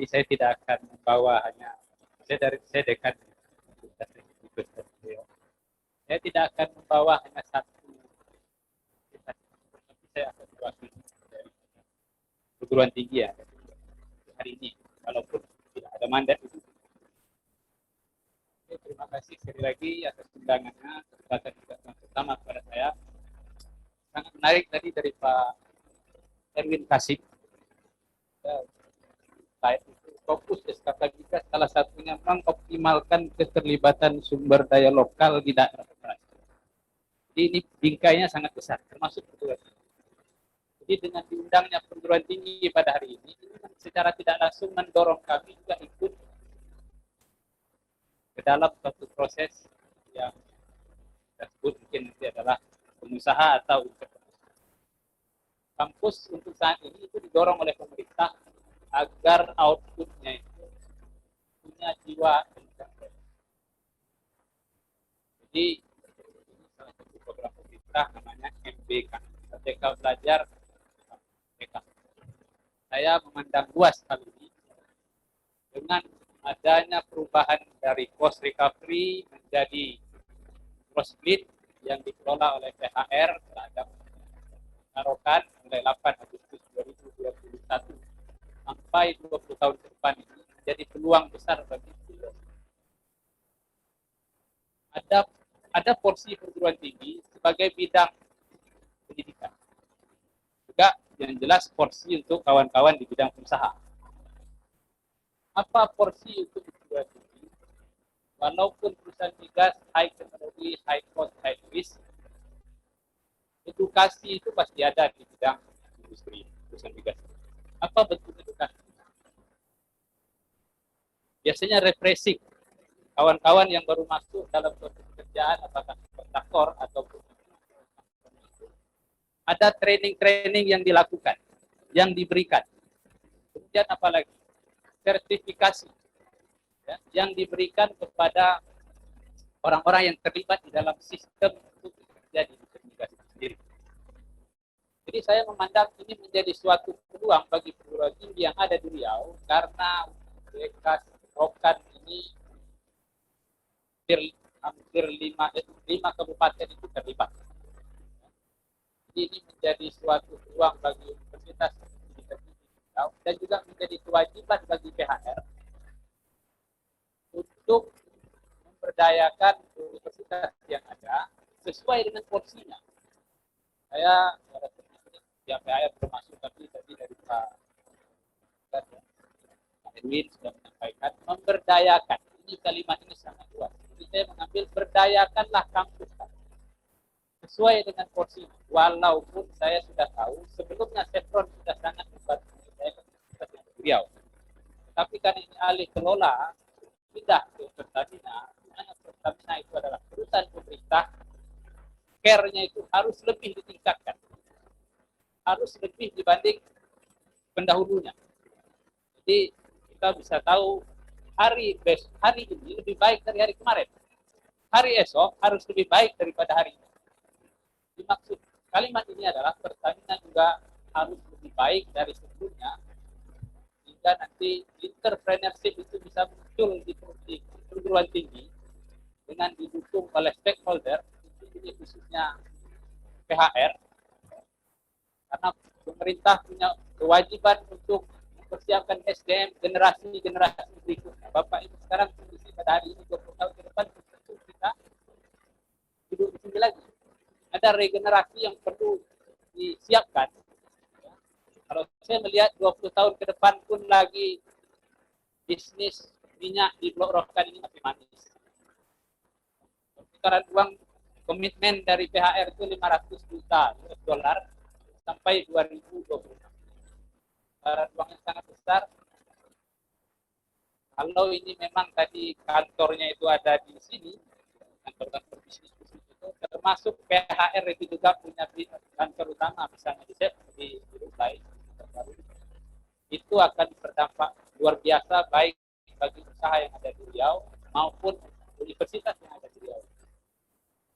Jadi saya tidak akan membawa hanya saya dekat. Saya tidak akan membawa hanya satu, tapi saya akan mewakili dari perguruan tinggi ya hari ini, walaupun tidak ada mandat itu. Oke, terima kasih sekali lagi atas undangannya, kesempatan juga pertama kepada saya. Sangat menarik tadi dari Pak Erwin Kasih. Saya itu fokus SKK kita salah satunya mengoptimalkan keterlibatan sumber daya lokal di daerah. Jadi ini bingkainya sangat besar, termasuk perguruan tinggi. Jadi dengan diundangnya perguruan tinggi pada hari ini secara tidak langsung mendorong kami juga ikut ke dalam suatu proses yang tersebut mungkin nanti adalah pengusaha atau kampus untuk saat ini itu didorong oleh pemerintah agar outputnya itu punya jiwa entrepreneur. Jadi ini salah satu program pemerintah namanya MBK, Merdeka Belajar MBK. Saya memandang luas hal ini dengan adanya perubahan dari cost recovery menjadi cost split yang dikelola oleh PHR terhadap Narokan mulai 8 Agustus 2021 sampai 20 tahun ke depan ini menjadi peluang besar bagi beliau. Ada porsi perguruan tinggi sebagai bidang pendidikan. Juga yang jelas porsi untuk kawan-kawan di bidang usaha. Apa porsi untuk perguruan tinggi? Walaupun perusahaan migas high technology, high cost, high risk, edukasi itu pasti ada di bidang industri perusahaan migas. Apa bentuk edukasi? Biasanya refreshing. Kawan-kawan yang baru masuk dalam suatu pekerjaan, apakah kontraktor ataupun ada training-training yang dilakukan, yang diberikan. Kemudian apalagi sertifikasi ya, yang diberikan kepada orang-orang yang terlibat di dalam sistem untuk bekerja di migas itu sendiri. Jadi saya memandang ini menjadi suatu peluang bagi perguruan tinggi yang ada di Riau karena mereka Rokan ini hampir 5 kabupaten itu terlibat. Jadi ini menjadi suatu peluang bagi universitas dan juga menjadi kewajiban bagi PHR untuk memberdayakan universitas yang ada sesuai dengan porsinya. Saya ya PHR termasuk tapi tadi dari Pak Edwin sudah menyampaikan memberdayakan. Ini kalimat ini sangat luas. Jadi saya mengambil berdayakanlah kampus sesuai dengan porsi. Walaupun saya sudah tahu sebelumnya Chevron sudah sangat membantu universitas yang Riau. Tapi kan ini alih kelola pindah ke Pertamina. Dimana Pertamina itu adalah perusahaan pemerintah, care-nya itu harus lebih ditingkatkan, harus lebih dibanding pendahulunya. Jadi kita bisa tahu hari ini lebih baik dari hari kemarin. Hari esok harus lebih baik daripada hari ini. Dimaksud kalimat ini adalah Pertamina juga harus lebih baik dari sebelumnya hingga nanti entrepreneurship itu bisa muncul di perguruan tinggi dengan didukung oleh stakeholder, ini khususnya PHR, karena pemerintah punya kewajiban untuk mempersiapkan SDM generasi berikutnya. Bapak Ibu sekarang kondisi pada hari ini 20 tahun ke depan tentu kita duduk di sini lagi. Ada regenerasi yang perlu disiapkan. Kalau saya melihat 20 tahun ke depan pun lagi bisnis minyak di Blok Rokan ini masih manis. Pertukaran uang komitmen dari PHR itu 500 juta US$ sampai 2020. Pertukaran uang yang sangat besar. Kalau ini memang tadi kantornya itu ada di sini, kantor-kantor bisnis itu termasuk PHR itu juga punya kantor utama misalnya di Dubai, itu akan berdampak luar biasa baik bagi usaha yang ada di Riau maupun universitas yang ada di Riau.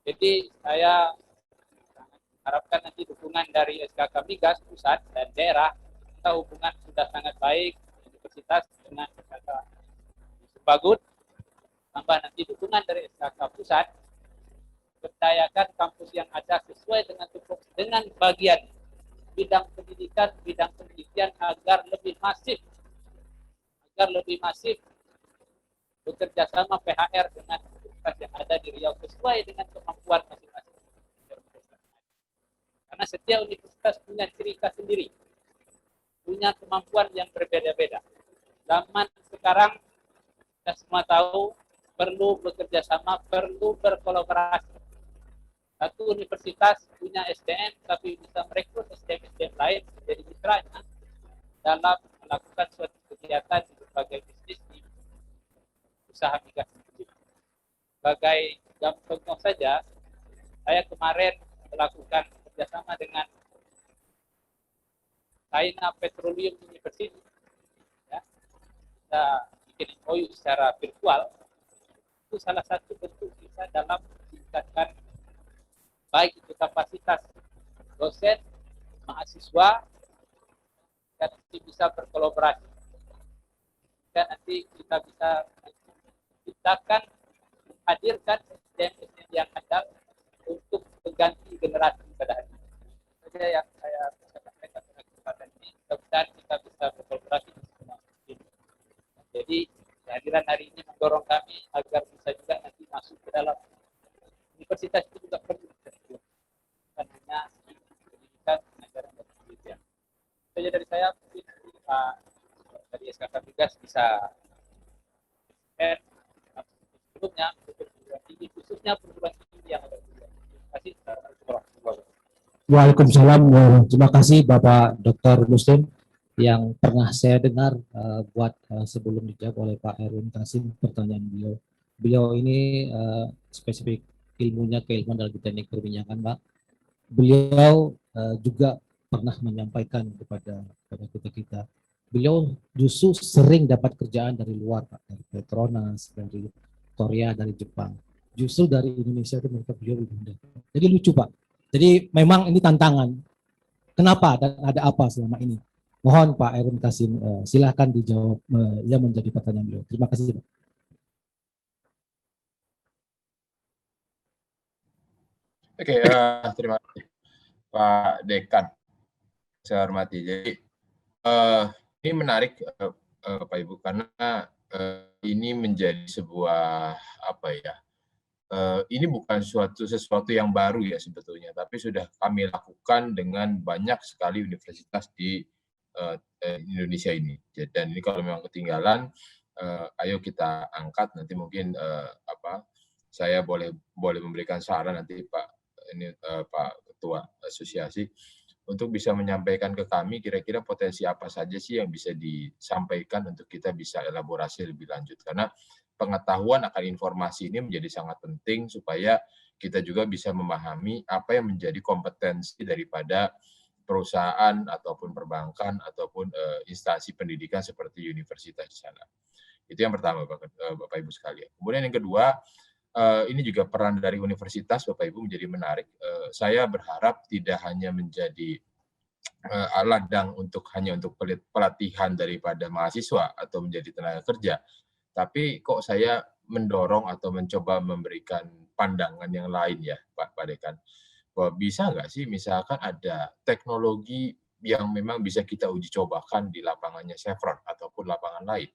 Jadi saya harapkan nanti dukungan dari SKK Migas pusat dan daerah, kita hubungan sudah sangat baik universitas dengan kata Bagut, tambah nanti dukungan dari SKK pusat, berdayakan kampus yang ada sesuai dengan bagian bidang pendidikan, bidang penelitian agar lebih masif bekerja sama PHR dengan universitas yang ada di Riau sesuai dengan kemampuan masing-masing. Karena setiap universitas punya ciri khas sendiri, punya kemampuan yang berbeda-beda. Zaman sekarang kita semua tahu perlu bekerja sama, perlu berkolaborasi. Satu universitas punya SDM, tapi bisa merekrut SDM lain menjadi mitranya dalam melakukan suatu kegiatan di berbagai bisnis di usaha migas. Sebagai contoh saja, saya kemarin melakukan kerjasama dengan China Petroleum University. Ya, kita bikin MOU secara virtual. Itu salah satu bentuk kita dalam meningkatkan baik itu kapasitas dosen, mahasiswa, dan nanti bisa berkolaborasi. Dan nanti kita bisa menciptakan, menghadirkan SDM yang ada untuk mengganti generasi pada hari ini. Saja yang saya bisa sampaikan pada kesempatan ini, mudah-mudahan kita bisa berkolaborasi di semua ini. Jadi kehadiran hari ini mendorong kami agar bisa juga nanti masuk ke dalam universitas itu juga perlu bukan hanya pendidikan, pengajaran dan penelitian. Saja dari saya, mungkin Pak dari SKK Migas bisa sebelumnya perguruan tinggi, khususnya perguruan tinggi yang ada di Riau. Terima kasih. Waalaikumsalam. Terima kasih Bapak Dr. Muslim yang pernah saya dengar sebelum dijawab oleh Pak Erwin Kasim pertanyaan beliau. Beliau ini spesifik ilmunya keilmuan dalam teknik perminyakan, Pak. Beliau juga pernah menyampaikan kepada kita. Beliau justru sering dapat kerjaan dari luar, Pak, dari Petronas, dari Korea, dari Jepang. Justru dari Indonesia itu mereka beliau lebih mudah. Jadi lucu, Pak. Jadi memang ini tantangan. Kenapa dan ada apa selama ini? Mohon Pak Erwin Kasim, silahkan dijawab yang menjadi pertanyaan beliau. Terima kasih, Pak. Oke, terima kasih Pak Dekan. Saya hormati. Jadi ini menarik Pak Ibu karena ini menjadi sebuah ini bukan sesuatu yang baru ya sebetulnya, tapi sudah kami lakukan dengan banyak sekali universitas di Indonesia ini. Dan ini kalau memang ketinggalan, ayo kita angkat nanti mungkin saya boleh memberikan saran nanti Pak Ketua Asosiasi untuk bisa menyampaikan ke kami kira-kira potensi apa saja sih yang bisa disampaikan untuk kita bisa elaborasi lebih lanjut. Karena pengetahuan akan informasi ini menjadi sangat penting supaya kita juga bisa memahami apa yang menjadi kompetensi daripada perusahaan ataupun perbankan ataupun instansi pendidikan seperti universitas di sana. Itu yang pertama, Bapak Ibu sekalian. Kemudian yang kedua, ini juga peran dari universitas, Bapak Ibu, menjadi menarik. Saya berharap tidak hanya menjadi ladang hanya untuk pelatihan daripada mahasiswa atau menjadi tenaga kerja, tapi kok saya mendorong atau mencoba memberikan pandangan yang lain ya, Pak Dekan. Bahwa bisa nggak sih misalkan ada teknologi yang memang bisa kita uji cobakan di lapangannya Chevron ataupun lapangan lain.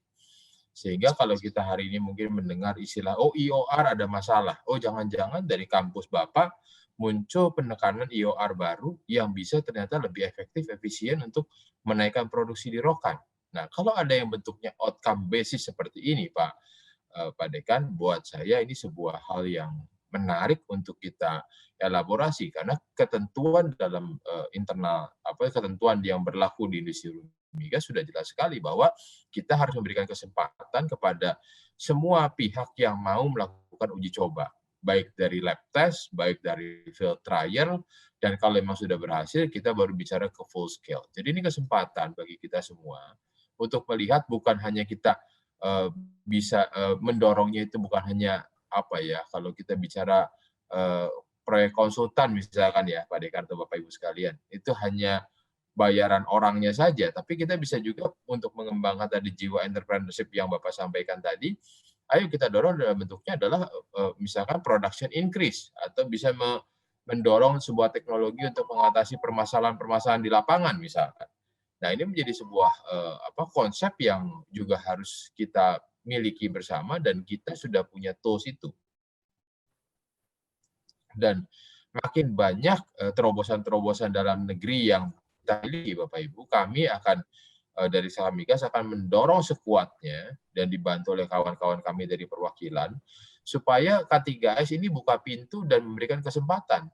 Sehingga kalau kita hari ini mungkin mendengar istilah, oh IOR ada masalah, oh jangan-jangan dari kampus Bapak muncul penekanan IOR baru yang bisa ternyata lebih efektif, efisien untuk menaikkan produksi di Rokan. Nah, kalau ada yang bentuknya outcome basis seperti ini, Pak Dekan, buat saya ini sebuah hal yang menarik untuk kita elaborasi karena ketentuan dalam internal ketentuan yang berlaku di industri migas sudah jelas sekali bahwa kita harus memberikan kesempatan kepada semua pihak yang mau melakukan uji coba, baik dari lab test, baik dari field trial, dan kalau memang sudah berhasil kita baru bicara ke full scale. Jadi ini kesempatan bagi kita semua untuk melihat bukan hanya kita bisa mendorongnya itu bukan hanya kalau kita bicara proyek konsultan misalkan ya Pak Dekan atau Bapak Ibu sekalian, itu hanya bayaran orangnya saja, tapi kita bisa juga untuk mengembangkan tadi jiwa entrepreneurship yang Bapak sampaikan tadi. Ayo kita dorong dalam bentuknya adalah misalkan production increase atau bisa mendorong sebuah teknologi untuk mengatasi permasalahan-permasalahan di lapangan misalkan. Nah, ini menjadi sebuah konsep yang juga harus kita miliki bersama dan kita sudah punya tools itu. Dan makin banyak terobosan-terobosan dalam negeri yang kita miliki, Bapak Ibu, kami akan dari Saham Migas akan mendorong sekuatnya dan dibantu oleh kawan-kawan kami dari perwakilan supaya K3S ini buka pintu dan memberikan kesempatan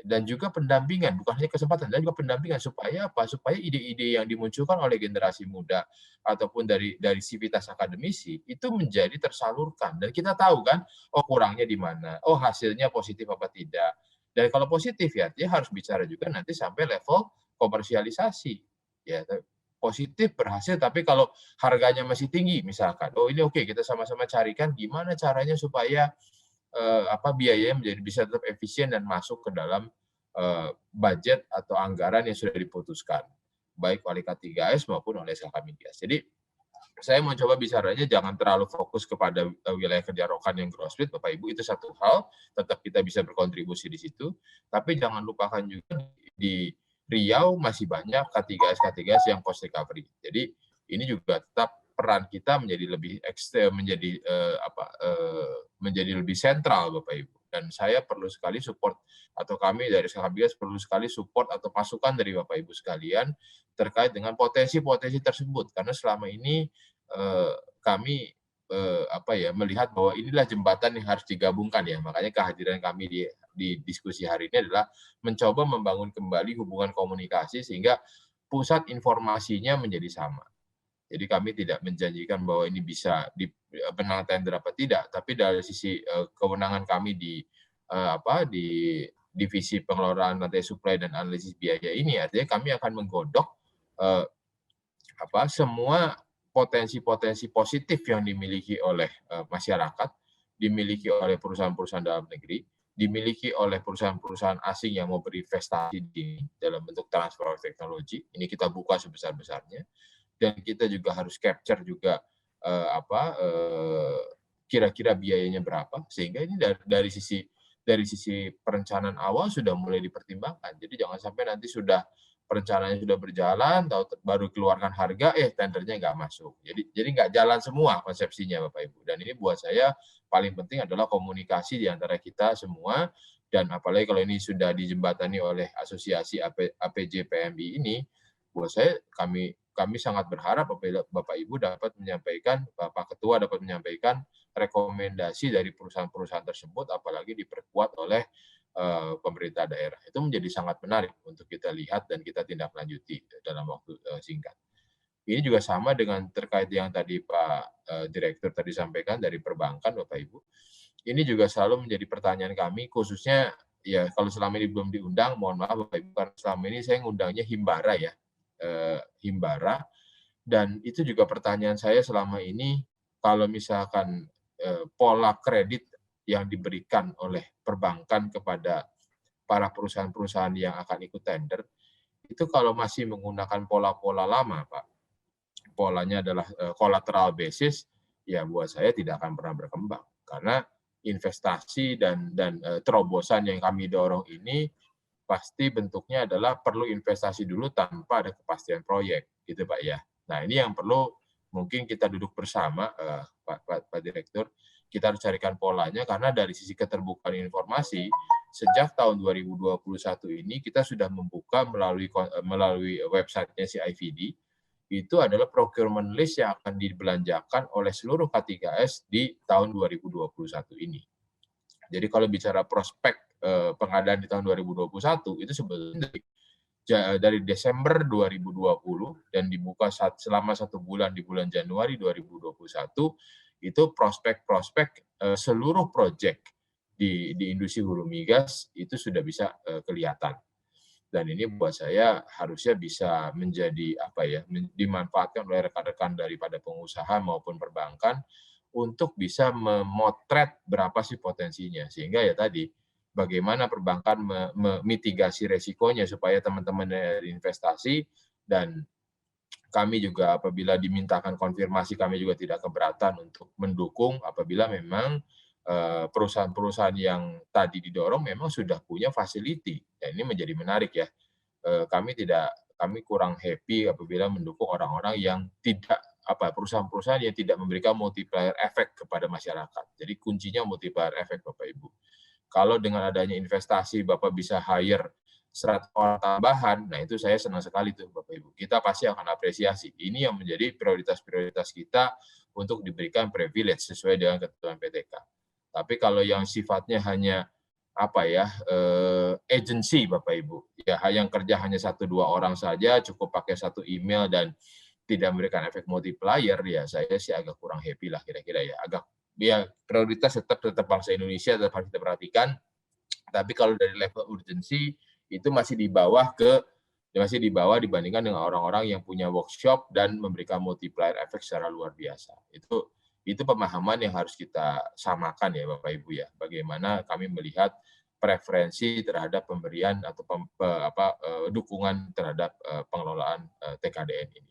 dan juga pendampingan, bukan hanya kesempatan, dan juga pendampingan supaya apa? Supaya ide-ide yang dimunculkan oleh generasi muda ataupun dari sivitas akademisi itu menjadi tersalurkan dan kita tahu kan, oh kurangnya di mana, oh hasilnya positif apa tidak. Dan kalau positif ya, dia harus bicara juga nanti sampai level komersialisasi. Ya, positif berhasil, tapi kalau harganya masih tinggi misalkan, oh ini oke, kita sama-sama carikan gimana caranya supaya biayanya menjadi bisa tetap efisien dan masuk ke dalam budget atau anggaran yang sudah diputuskan, baik oleh K3S maupun oleh Saham Migas. Jadi saya mau coba bicaranya jangan terlalu fokus kepada wilayah kerja rokan yang gross split, Bapak Ibu, itu satu hal, tetap kita bisa berkontribusi di situ, tapi jangan lupakan juga di Riau masih banyak K3S yang cost recovery. Jadi ini juga tetap peran kita menjadi lebih ekstrem, menjadi lebih sentral, Bapak Ibu. Dan saya perlu sekali support, atau kami dari Saham Migas perlu sekali support atau masukan dari Bapak Ibu sekalian terkait dengan potensi-potensi tersebut. Karena selama ini kami melihat bahwa inilah jembatan yang harus digabungkan ya. Makanya kehadiran kami di diskusi hari ini adalah mencoba membangun kembali hubungan komunikasi sehingga pusat informasinya menjadi sama. Jadi kami tidak menjanjikan bahwa ini bisa menang tender apa tidak, tapi dari sisi kewenangan kami di divisi pengelolaan rantai suplai dan analisis biaya ini, artinya kami akan menggodok semua potensi-potensi positif yang dimiliki oleh masyarakat, dimiliki oleh perusahaan-perusahaan dalam negeri, dimiliki oleh perusahaan-perusahaan asing yang mau berinvestasi dalam bentuk transfer teknologi. Ini kita buka sebesar-besarnya. Dan kita juga harus capture juga kira-kira biayanya berapa, sehingga ini dari sisi perencanaan awal sudah mulai dipertimbangkan. Jadi jangan sampai nanti perencanaannya sudah berjalan, baru keluarkan harga, tendernya nggak masuk. Jadi nggak jalan semua konsepsinya, Bapak Ibu. Dan ini buat saya paling penting adalah komunikasi di antara kita semua, dan apalagi kalau ini sudah dijembatani oleh asosiasi APJ PMI ini, buat saya kami sangat berharap Bapak Ibu dapat menyampaikan, Bapak Ketua dapat menyampaikan rekomendasi dari perusahaan-perusahaan tersebut, apalagi diperkuat oleh pemerintah daerah. Itu menjadi sangat menarik untuk kita lihat dan kita tindak lanjuti dalam waktu singkat. Ini juga sama dengan terkait yang tadi Pak Direktur tadi sampaikan dari perbankan, Bapak Ibu. Ini juga selalu menjadi pertanyaan kami, khususnya ya kalau selama ini belum diundang, mohon maaf Bapak Ibu, karena selama ini saya ngundangnya Himbara ya, Himbara, dan itu juga pertanyaan saya selama ini, kalau misalkan pola kredit yang diberikan oleh perbankan kepada para perusahaan-perusahaan yang akan ikut tender, itu kalau masih menggunakan pola-pola lama, Pak, polanya adalah collateral basis, ya buat saya tidak akan pernah berkembang. Karena investasi dan terobosan yang kami dorong ini pasti bentuknya adalah perlu investasi dulu tanpa ada kepastian proyek, gitu Pak ya. Nah ini yang perlu mungkin kita duduk bersama, Pak Direktur, kita harus carikan polanya, karena dari sisi keterbukaan informasi, sejak tahun 2021 ini kita sudah membuka melalui websitenya CIVD, itu adalah procurement list yang akan dibelanjakan oleh seluruh K3S di tahun 2021 ini. Jadi kalau bicara prospek pengadaan di tahun 2021, itu sebetulnya dari Desember 2020 dan dibuka selama 1 bulan di bulan Januari 2021, itu prospek-prospek seluruh proyek di industri hulu migas itu sudah bisa kelihatan. Dan ini buat saya harusnya bisa menjadi dimanfaatkan oleh rekan-rekan daripada pengusaha maupun perbankan untuk bisa memotret berapa sih potensinya, sehingga ya tadi bagaimana perbankan memitigasi resikonya supaya teman-teman dari investasi, dan kami juga apabila dimintakan konfirmasi kami juga tidak keberatan untuk mendukung apabila memang perusahaan-perusahaan yang tadi didorong memang sudah punya facility. Dan ini menjadi menarik ya. Kami kurang happy apabila mendukung orang-orang yang tidak perusahaan-perusahaan yang tidak memberikan multiplier effect kepada masyarakat. Jadi kuncinya multiplier effect Bapak Ibu. Kalau dengan adanya investasi Bapak bisa hire 100 orang tambahan, nah itu saya senang sekali tuh Bapak Ibu. Kita pasti akan apresiasi. Ini yang menjadi prioritas-prioritas kita untuk diberikan privilege sesuai dengan ketentuan PTK. Tapi kalau yang sifatnya hanya agency Bapak Ibu, ya yang kerja hanya 1-2 orang saja, cukup pakai 1 email dan tidak memberikan efek multiplier, ya saya sih agak kurang happy lah kira-kira ya. Prioritas tetap bangsa Indonesia tetap harus kita perhatikan. Tapi kalau dari level urgensi itu masih di bawah dibandingkan dengan orang-orang yang punya workshop dan memberikan multiplier efek secara luar biasa. Itu pemahaman yang harus kita samakan ya Bapak Ibu ya. Bagaimana kami melihat preferensi terhadap pemberian atau dukungan terhadap pengelolaan TKDN ini.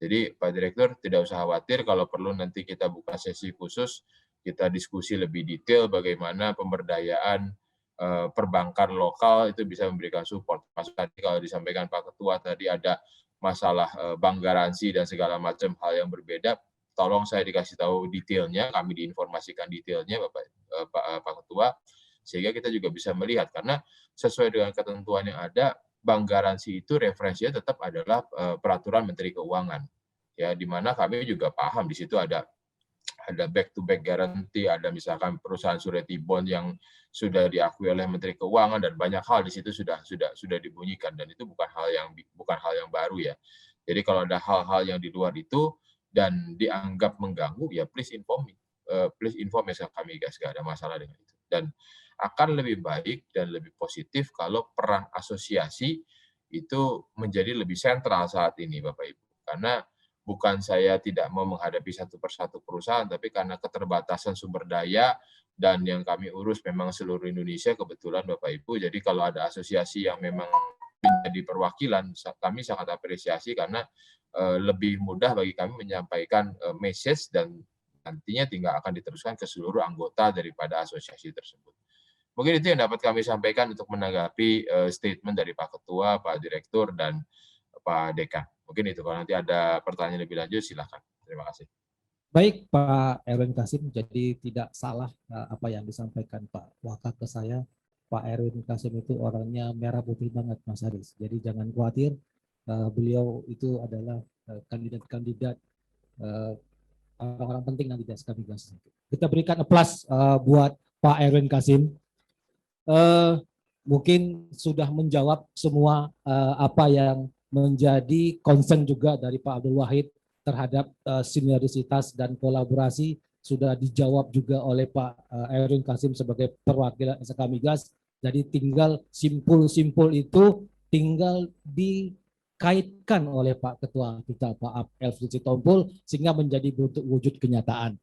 Jadi Pak Direktur tidak usah khawatir, kalau perlu nanti kita buka sesi khusus, kita diskusi lebih detail bagaimana pemberdayaan perbankan lokal itu bisa memberikan support. Masuk tadi kalau disampaikan Pak Ketua tadi ada masalah bank garansi dan segala macam hal yang berbeda, tolong saya dikasih tahu detailnya, kami diinformasikan detailnya Pak Ketua, sehingga kita juga bisa melihat, karena sesuai dengan ketentuan yang ada, bank garansi itu referensinya tetap adalah peraturan Menteri Keuangan. Ya, di mana kami juga paham di situ ada back to back guarantee, ada misalkan perusahaan surety bond yang sudah diakui oleh Menteri Keuangan, dan banyak hal di situ sudah dibunyikan, dan itu bukan hal yang baru ya. Jadi kalau ada hal-hal yang di luar itu dan dianggap mengganggu, ya please inform kami guys, nggak ada masalah dengan itu. Dan akan lebih baik dan lebih positif kalau peran asosiasi itu menjadi lebih sentral saat ini Bapak Ibu. Karena bukan saya tidak mau menghadapi satu persatu perusahaan, tapi karena keterbatasan sumber daya dan yang kami urus memang seluruh Indonesia kebetulan Bapak Ibu. Jadi kalau ada asosiasi yang memang menjadi perwakilan, kami sangat apresiasi karena lebih mudah bagi kami menyampaikan message dan nantinya tinggal akan diteruskan ke seluruh anggota daripada asosiasi tersebut. Mungkin itu yang dapat kami sampaikan untuk menanggapi statement dari Pak Ketua, Pak Direktur, dan Pak Dekan. Mungkin itu, kalau nanti ada pertanyaan lebih lanjut silakan. Terima kasih. Baik Pak Erwin Kasim, jadi tidak salah apa yang disampaikan Pak Waka ke saya. Pak Erwin Kasim itu orangnya merah putih banget Mas Haris. Jadi jangan khawatir, beliau itu adalah kandidat-kandidat orang-orang penting nanti di SK Migas. Kita berikan applause buat Pak Erwin Kasim. Mungkin sudah menjawab semua apa yang menjadi concern juga dari Pak Abdul Wahid terhadap sinergisitas dan kolaborasi, sudah dijawab juga oleh Pak Erwin Kasim sebagai perwakilan SK Migas. Jadi tinggal simpul-simpul itu tinggal dikaitkan oleh Pak Ketua kita Pak Elfri Sitompul sehingga menjadi bentuk wujud kenyataan.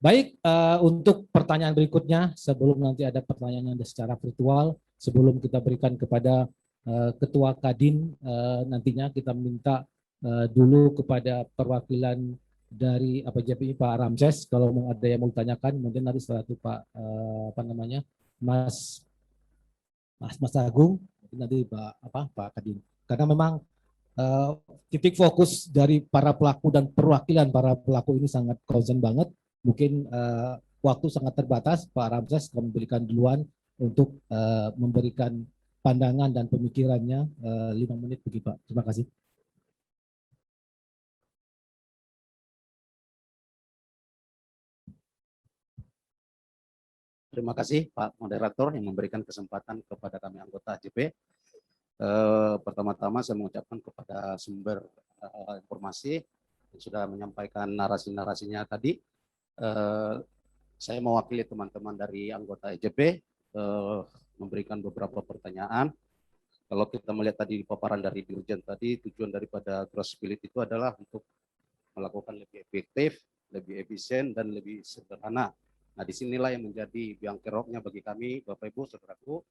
Baik, untuk pertanyaan berikutnya, sebelum nanti ada pertanyaan yang secara virtual, sebelum kita berikan kepada Ketua Kadin, nantinya kita minta dulu kepada perwakilan dari APJPI Pak Ramses, kalau mau ada yang mau ditanyakan, mungkin nanti setelah itu Pak Mas Agung, nanti Pak Kadin. Karena memang titik fokus dari para pelaku dan perwakilan para pelaku ini sangat concern banget. Mungkin waktu sangat terbatas, Pak Ramses akan memberikan duluan untuk memberikan pandangan dan pemikirannya 5 menit begitu Pak. Terima kasih. Terima kasih Pak Moderator yang memberikan kesempatan kepada kami anggota AJP. Pertama-tama saya mengucapkan kepada sumber informasi yang sudah menyampaikan narasi-narasinya tadi. Saya mewakili teman-teman dari anggota AJP memberikan beberapa pertanyaan. Kalau kita melihat tadi paparan dari Dirjen tadi, tujuan daripada gross split itu adalah untuk melakukan lebih efektif, lebih efisien, dan lebih sederhana Nah, disinilah yang menjadi biang keroknya bagi kami, Bapak Ibu, Saudaraku.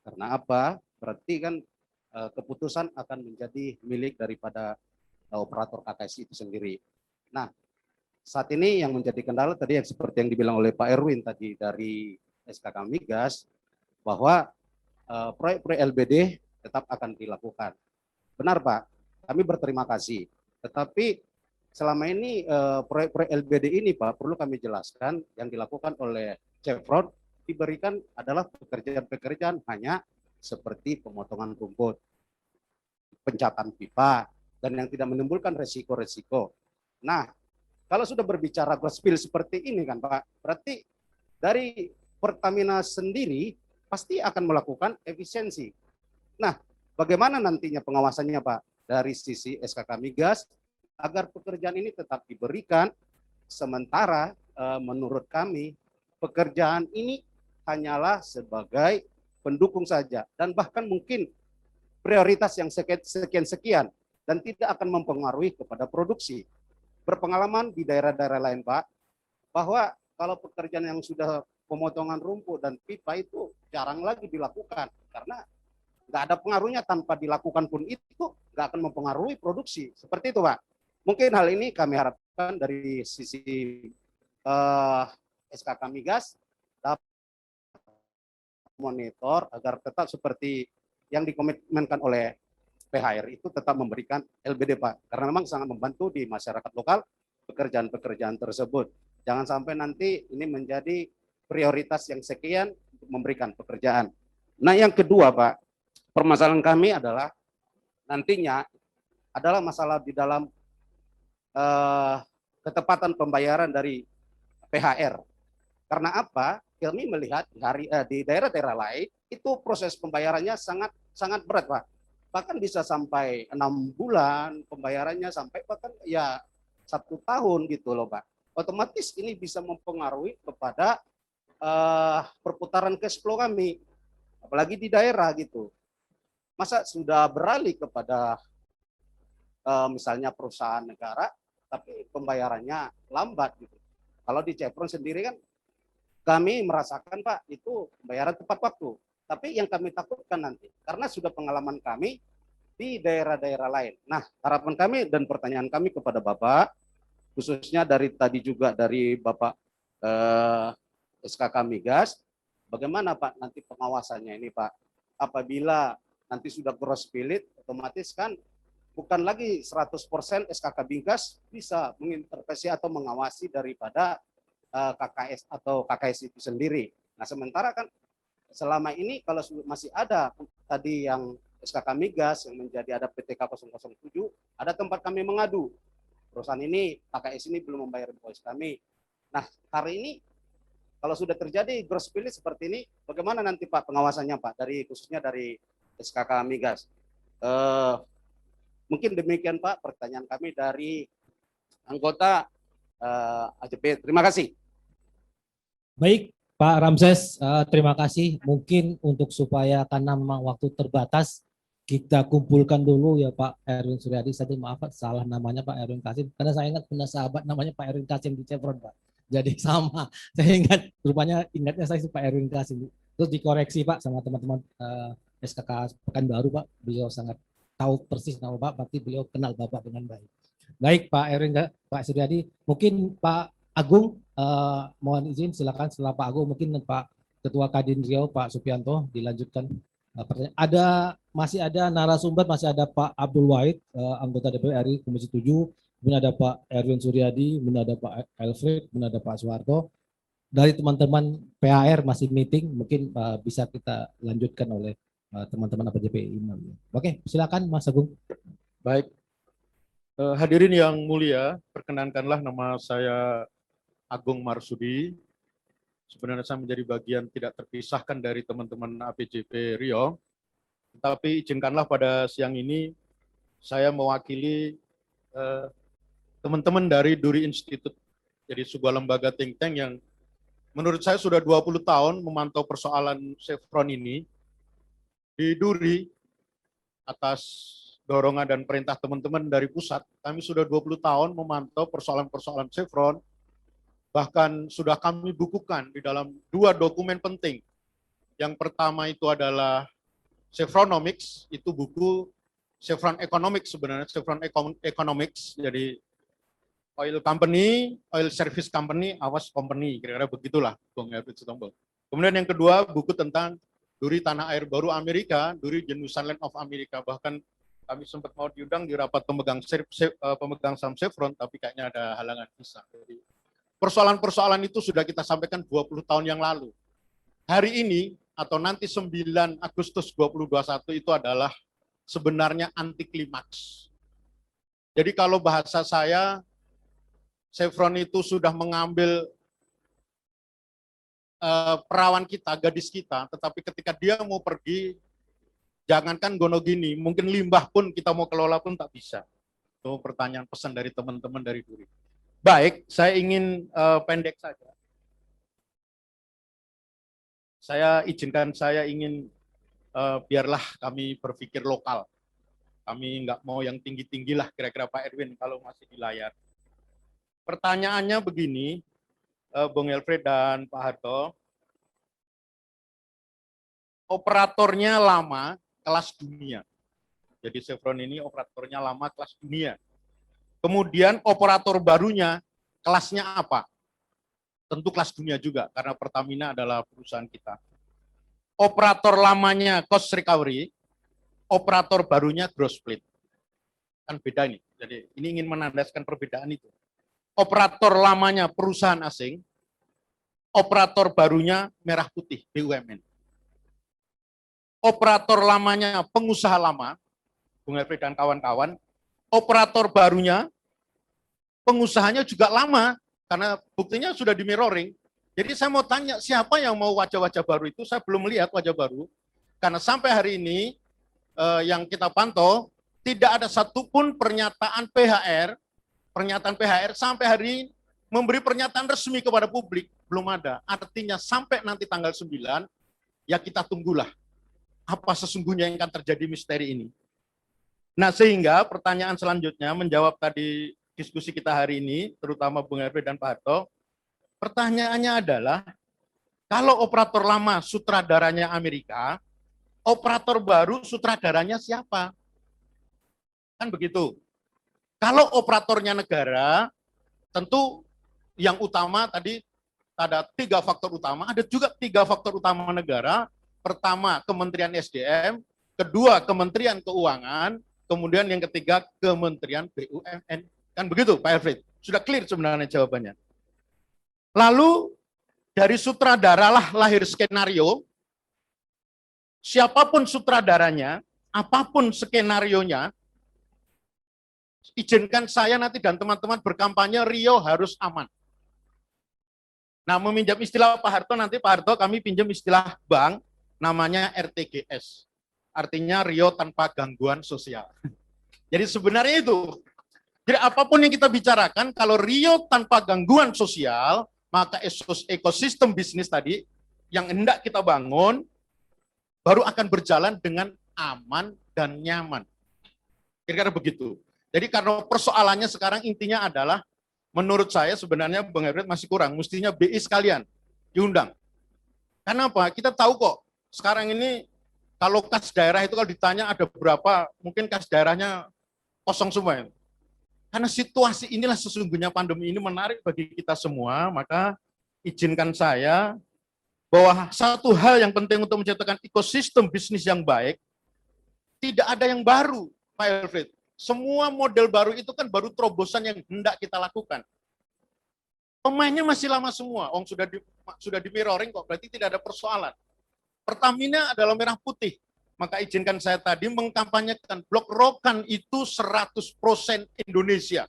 Karena apa? Berarti kan keputusan akan menjadi milik daripada operator KKS itu sendiri. Nah, saat ini yang menjadi kendala tadi yang seperti yang dibilang oleh Pak Erwin tadi dari SKK Migas, bahwa proyek-proyek LBD tetap akan dilakukan. Benar Pak, kami berterima kasih. Tetapi selama ini proyek-proyek LBD ini Pak, perlu kami jelaskan yang dilakukan oleh Chevron diberikan adalah pekerjaan-pekerjaan hanya seperti pemotongan rumput, pencatan pipa, dan yang tidak menimbulkan resiko-resiko. Nah, kalau sudah berbicara gross spill seperti ini kan Pak, berarti dari Pertamina sendiri pasti akan melakukan efisiensi. Nah, bagaimana nantinya pengawasannya Pak dari sisi SKK Migas agar pekerjaan ini tetap diberikan, sementara menurut kami pekerjaan ini hanyalah sebagai pendukung saja dan bahkan mungkin prioritas yang sekian-sekian dan tidak akan mempengaruhi kepada produksi. Berpengalaman di daerah-daerah lain Pak, bahwa kalau pekerjaan yang sudah pemotongan rumput dan pipa itu jarang lagi dilakukan karena nggak ada pengaruhnya, tanpa dilakukan pun itu nggak akan mempengaruhi produksi. Seperti itu Pak. Mungkin hal ini kami harapkan dari sisi SKK Migas dapat monitor agar tetap seperti yang dikomitmenkan oleh PHR itu tetap memberikan LBD Pak, karena memang sangat membantu di masyarakat lokal pekerjaan-pekerjaan tersebut. Jangan sampai nanti ini menjadi prioritas yang sekian untuk memberikan pekerjaan. Nah yang kedua Pak, permasalahan kami adalah nantinya adalah masalah di dalam ketepatan pembayaran dari PHR. Karena apa? Kami melihat di daerah-daerah lain itu proses pembayarannya sangat berat Pak. Bahkan bisa sampai 6 bulan pembayarannya, sampai bahkan ya 1 tahun gitu loh Pak. Otomatis ini bisa mempengaruhi kepada perputaran cash flow kami, apalagi di daerah gitu. Masa sudah beralih kepada misalnya perusahaan negara, tapi pembayarannya lambat gitu. Kalau di Chevron sendiri kan kami merasakan Pak itu pembayaran tepat waktu. Tapi yang kami takutkan nanti, karena sudah pengalaman kami di daerah-daerah lain. Nah, harapan kami dan pertanyaan kami kepada Bapak, khususnya dari tadi juga dari Bapak SKK Migas, bagaimana Pak nanti pengawasannya ini Pak? Apabila nanti sudah gross spill, otomatis kan bukan lagi 100% SKK Migas bisa mengintervensi atau mengawasi daripada KKS atau KKS itu sendiri. Nah, sementara kan selama ini kalau masih ada tadi yang SKK Migas yang menjadi ada PTK 007, ada tempat kami mengadu. Perusahaan ini, KKS ini belum membayar invoice kami. Nah, hari ini kalau sudah terjadi gross spill seperti ini, bagaimana nanti Pak pengawasannya Pak, dari khususnya dari SKK Migas? Mungkin demikian Pak pertanyaan kami dari anggota AJP. Terima kasih. Baik, Pak Ramses, terima kasih. Mungkin untuk supaya karena memang waktu terbatas, kita kumpulkan dulu ya Pak Erwin Suryadi. Tadi maaf Pak, salah namanya Pak Erwin Kasim. Karena saya ingat punya sahabat namanya Pak Erwin Kasim di Chevron Pak. Jadi sama, saya ingat, rupanya ingatnya saya Pak Erwin Kasim. Terus dikoreksi Pak sama teman-teman SKK Pekanbaru Pak. Beliau sangat tahu persis nama Pak, berarti beliau kenal Bapak dengan baik. Baik Pak Erwin, Pak Suryadi, mungkin Pak Agung, mohon izin silakan setelah Pak Agung mungkin Pak Ketua Kadin Riau Pak Supianto dilanjutkan pertanyaan. Masih ada narasumber, masih ada Pak Abdul Wahid, anggota DPR RI Komisi 7, kemudian ada Pak Erwin Suryadi, kemudian ada Pak Elfrid, kemudian ada Pak Soeharto. Dari teman-teman PHR masih meeting, mungkin bisa kita lanjutkan oleh teman-teman APJP Imam. Oke, silakan Mas Agung. Baik. Hadirin yang mulia, perkenankanlah nama saya Agung Marsudi. Sebenarnya saya menjadi bagian tidak terpisahkan dari teman-teman APJP Riau. Tetapi izinkanlah pada siang ini saya mewakili teman-teman dari Duri Institute. Jadi sebuah lembaga think tank yang menurut saya sudah 20 tahun memantau persoalan Chevron ini. Di Duri, atas dorongan dan perintah teman-teman dari pusat, kami sudah 20 tahun memantau persoalan-persoalan Chevron, bahkan sudah kami bukukan di dalam 2 dokumen penting. Yang pertama itu adalah Chevronomics, itu buku Chevron Economics sebenarnya, Chevron Economics, jadi oil company, oil service company, awas company, kira-kira begitulah Bung Elfried Sitompul. Kemudian yang kedua, buku tentang Duri Tanah Air Baru Amerika, Duri The New Sunland of America. Bahkan kami sempat mau diundang di rapat pemegang saham Chevron, tapi kayaknya ada halangan visa. Jadi persoalan-persoalan itu sudah kita sampaikan 20 tahun yang lalu. Hari ini atau nanti 9 Agustus 2021 itu adalah sebenarnya anti klimaks. Jadi kalau bahasa saya, Chevron itu sudah mengambil perawan kita, gadis kita, tetapi ketika dia mau pergi, jangankan gono gini, mungkin limbah pun kita mau kelola pun tak bisa. Itu pertanyaan pesan dari teman-teman dari Duri. Baik, saya ingin pendek saja. Saya ingin biarlah kami berpikir lokal. Kami nggak mau yang tinggi-tinggi lah kira-kira Pak Erwin kalau masih di layar. Pertanyaannya begini, Bung Elfried dan Pak Harto, operatornya lama, kelas dunia. Jadi Chevron ini operatornya lama, kelas dunia. Kemudian operator barunya, kelasnya apa? Tentu kelas dunia juga, karena Pertamina adalah perusahaan kita. Operator lamanya cost recovery, operator barunya gross split. Kan beda ini. Jadi ini ingin menandaskan perbedaan itu. Operator lamanya perusahaan asing, operator barunya merah putih, BUMN. Operator lamanya pengusaha lama, Bung Elfried dan kawan-kawan, operator barunya, pengusahanya juga lama, karena buktinya sudah di mirroring. Jadi saya mau tanya, siapa yang mau wajah-wajah baru itu? Saya belum melihat wajah baru, karena sampai hari ini, yang kita pantau, tidak ada satupun pernyataan PHR sampai hari ini memberi pernyataan resmi kepada publik, belum ada. Artinya sampai nanti tanggal 9, ya kita tunggulah apa sesungguhnya yang akan terjadi misteri ini. Nah, sehingga pertanyaan selanjutnya menjawab tadi diskusi kita hari ini, terutama Bung Elfried dan Pak Harto, pertanyaannya adalah, kalau operator lama sutradaranya Amerika, operator baru sutradaranya siapa? Kan begitu. Kalau operatornya negara, tentu yang utama tadi ada 3 faktor utama, ada juga 3 faktor utama negara. Pertama, Kementerian SDM, kedua, Kementerian Keuangan, kemudian yang ketiga, Kementerian BUMN. Kan begitu, Pak Elfried? Sudah clear sebenarnya jawabannya. Lalu, dari sutradara lah lahir skenario, siapapun sutradaranya, apapun skenarionya, izinkan saya nanti dan teman-teman berkampanye Rio harus aman. Nah, meminjam istilah Pak Harto, nanti Pak Harto kami pinjam istilah bank, namanya RTGS. Artinya Rio tanpa gangguan sosial. Jadi sebenarnya itu. Jadi apapun yang kita bicarakan, kalau Rio tanpa gangguan sosial, maka ekosistem bisnis tadi yang hendak kita bangun, baru akan berjalan dengan aman dan nyaman. Kira-kira begitu. Jadi karena persoalannya sekarang intinya adalah, menurut saya sebenarnya Bung Elfried masih kurang, mestinya BI sekalian diundang. Karena apa? Kita tahu kok, sekarang ini kalau kas daerah itu kalau ditanya ada berapa, mungkin kas daerahnya kosong semua. Karena situasi inilah sesungguhnya pandemi ini menarik bagi kita semua, maka izinkan saya bahwa satu hal yang penting untuk menciptakan ekosistem bisnis yang baik, tidak ada yang baru, Pak Elfried. Semua model baru itu kan baru terobosan yang hendak kita lakukan. Pemainnya masih lama semua, sudah di mirroring kok, berarti tidak ada persoalan. Pertamina adalah merah putih, maka izinkan saya tadi mengkampanyekan blok rokan itu 100% Indonesia.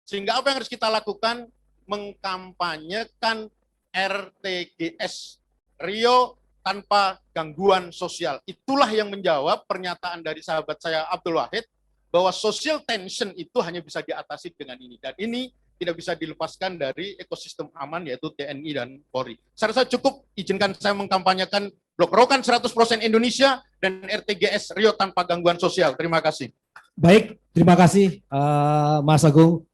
Sehingga apa yang harus kita lakukan? Mengkampanyekan RTGS, Rio tanpa gangguan sosial. Itulah yang menjawab pernyataan dari sahabat saya Abdul Wahid, bahwa social tension itu hanya bisa diatasi dengan ini. Dan ini tidak bisa dilepaskan dari ekosistem aman, yaitu TNI dan Polri. Saya rasa cukup, izinkan saya mengkampanyekan blok rokan 100% Indonesia dan RTGS Rio tanpa gangguan sosial. Terima kasih. Baik, terima kasih Mas Agung.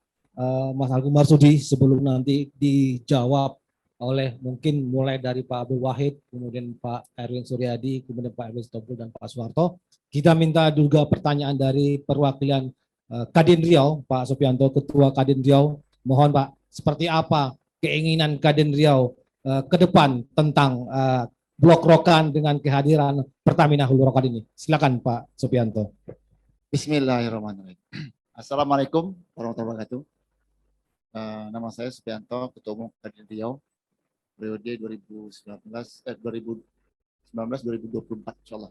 Mas Agung Marsudi sebelum nanti dijawab oleh mungkin mulai dari Pak Abdul Wahid, kemudian Pak Erwin Suryadi, kemudian Pak Erwin Sitompul dan Pak Soeharto. Kita minta juga pertanyaan dari perwakilan Kadin Riau, Pak Supianto, Ketua Kadin Riau. Mohon Pak, seperti apa keinginan Kadin Riau ke depan tentang Blok Rokan dengan kehadiran Pertamina Hulu Rokan ini? Silakan Pak Supianto. Bismillahirrahmanirrahim. Assalamualaikum warahmatullahi wabarakatuh. Nama saya Supianto, Ketua Umum Kadin Riau, periode 2019-2024 insyaallah.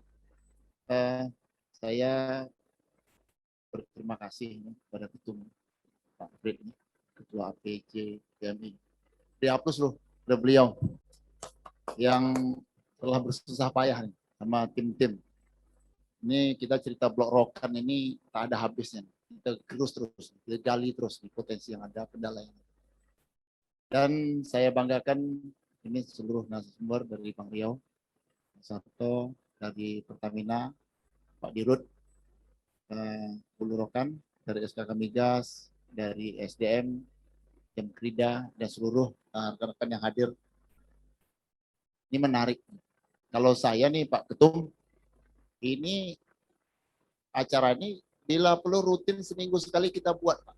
Saya berterima kasih kepada Ketum Pak Fred, Ketua APC PMI. Dihapus loh oleh beliau yang telah bersusah payah nih, sama tim-tim. Ini kita cerita Blok Rokan ini tak ada habisnya. Kita terus, kita gali terus di potensi yang ada, kendala yang ada. Dan saya banggakan ini seluruh narasumber dari Bang Riau, Sarto dari Pertamina, Pak Dirut, Hulu Rokan, dari SKK Migas, dari SDM, Jam Krida, dan seluruh rekan-rekan yang hadir. Ini menarik. Kalau saya nih Pak Ketum, ini acara ini bila perlu rutin seminggu sekali kita buat, Pak.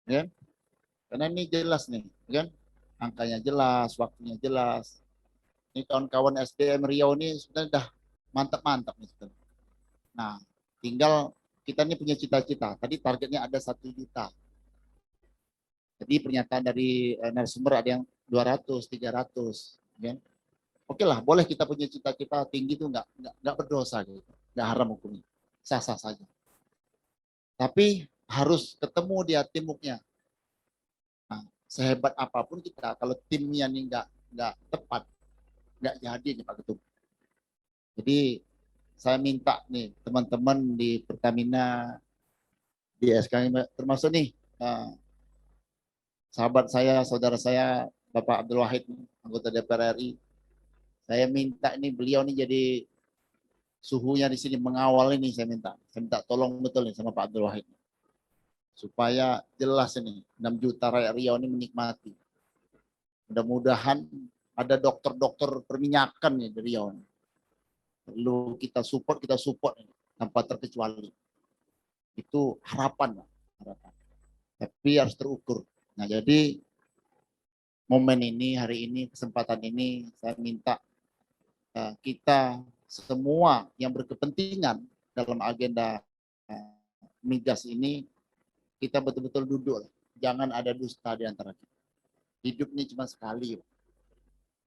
Ya? Karena ini jelas nih, kan? Angkanya jelas, waktunya jelas. Ini kawan-kawan SDM Riau ini sudah mantap-mantap nih. Nah, tinggal kita ini punya cita-cita. Tadi targetnya ada 1 juta. Jadi pernyataan dari narasumber ada yang 200, 300, kan? Oke lah, boleh kita punya cita-cita tinggi itu nggak berdosa gitu, nggak haram hukumnya, sah-sah saja. Tapi harus ketemu dia timuknya. Nah, sehebat apapun kita, kalau timnya ini nggak tepat, nggak jadi nih Pak Ketum. Jadi saya minta nih teman-teman di Pertamina, di SK, termasuk nih sahabat saya, saudara saya, Bapak Abdul Wahid, anggota DPR RI. Saya minta ini beliau nih jadi suhunya di sini mengawal ini, saya minta tolong betul nih sama Pak Abdul Wahid supaya jelas ini 6 juta rakyat Riau ini menikmati. Mudah-mudahan ada dokter-dokter perminyakan nih di Riau. Perlu kita support ini, tanpa terkecuali. Itu harapan, harapan. Tapi harus terukur. Nah, jadi momen ini, hari ini, kesempatan ini saya minta kita semua yang berkepentingan dalam agenda migas ini, kita betul-betul duduk. Jangan ada dusta di antara kita. Hidup ini cuma sekali.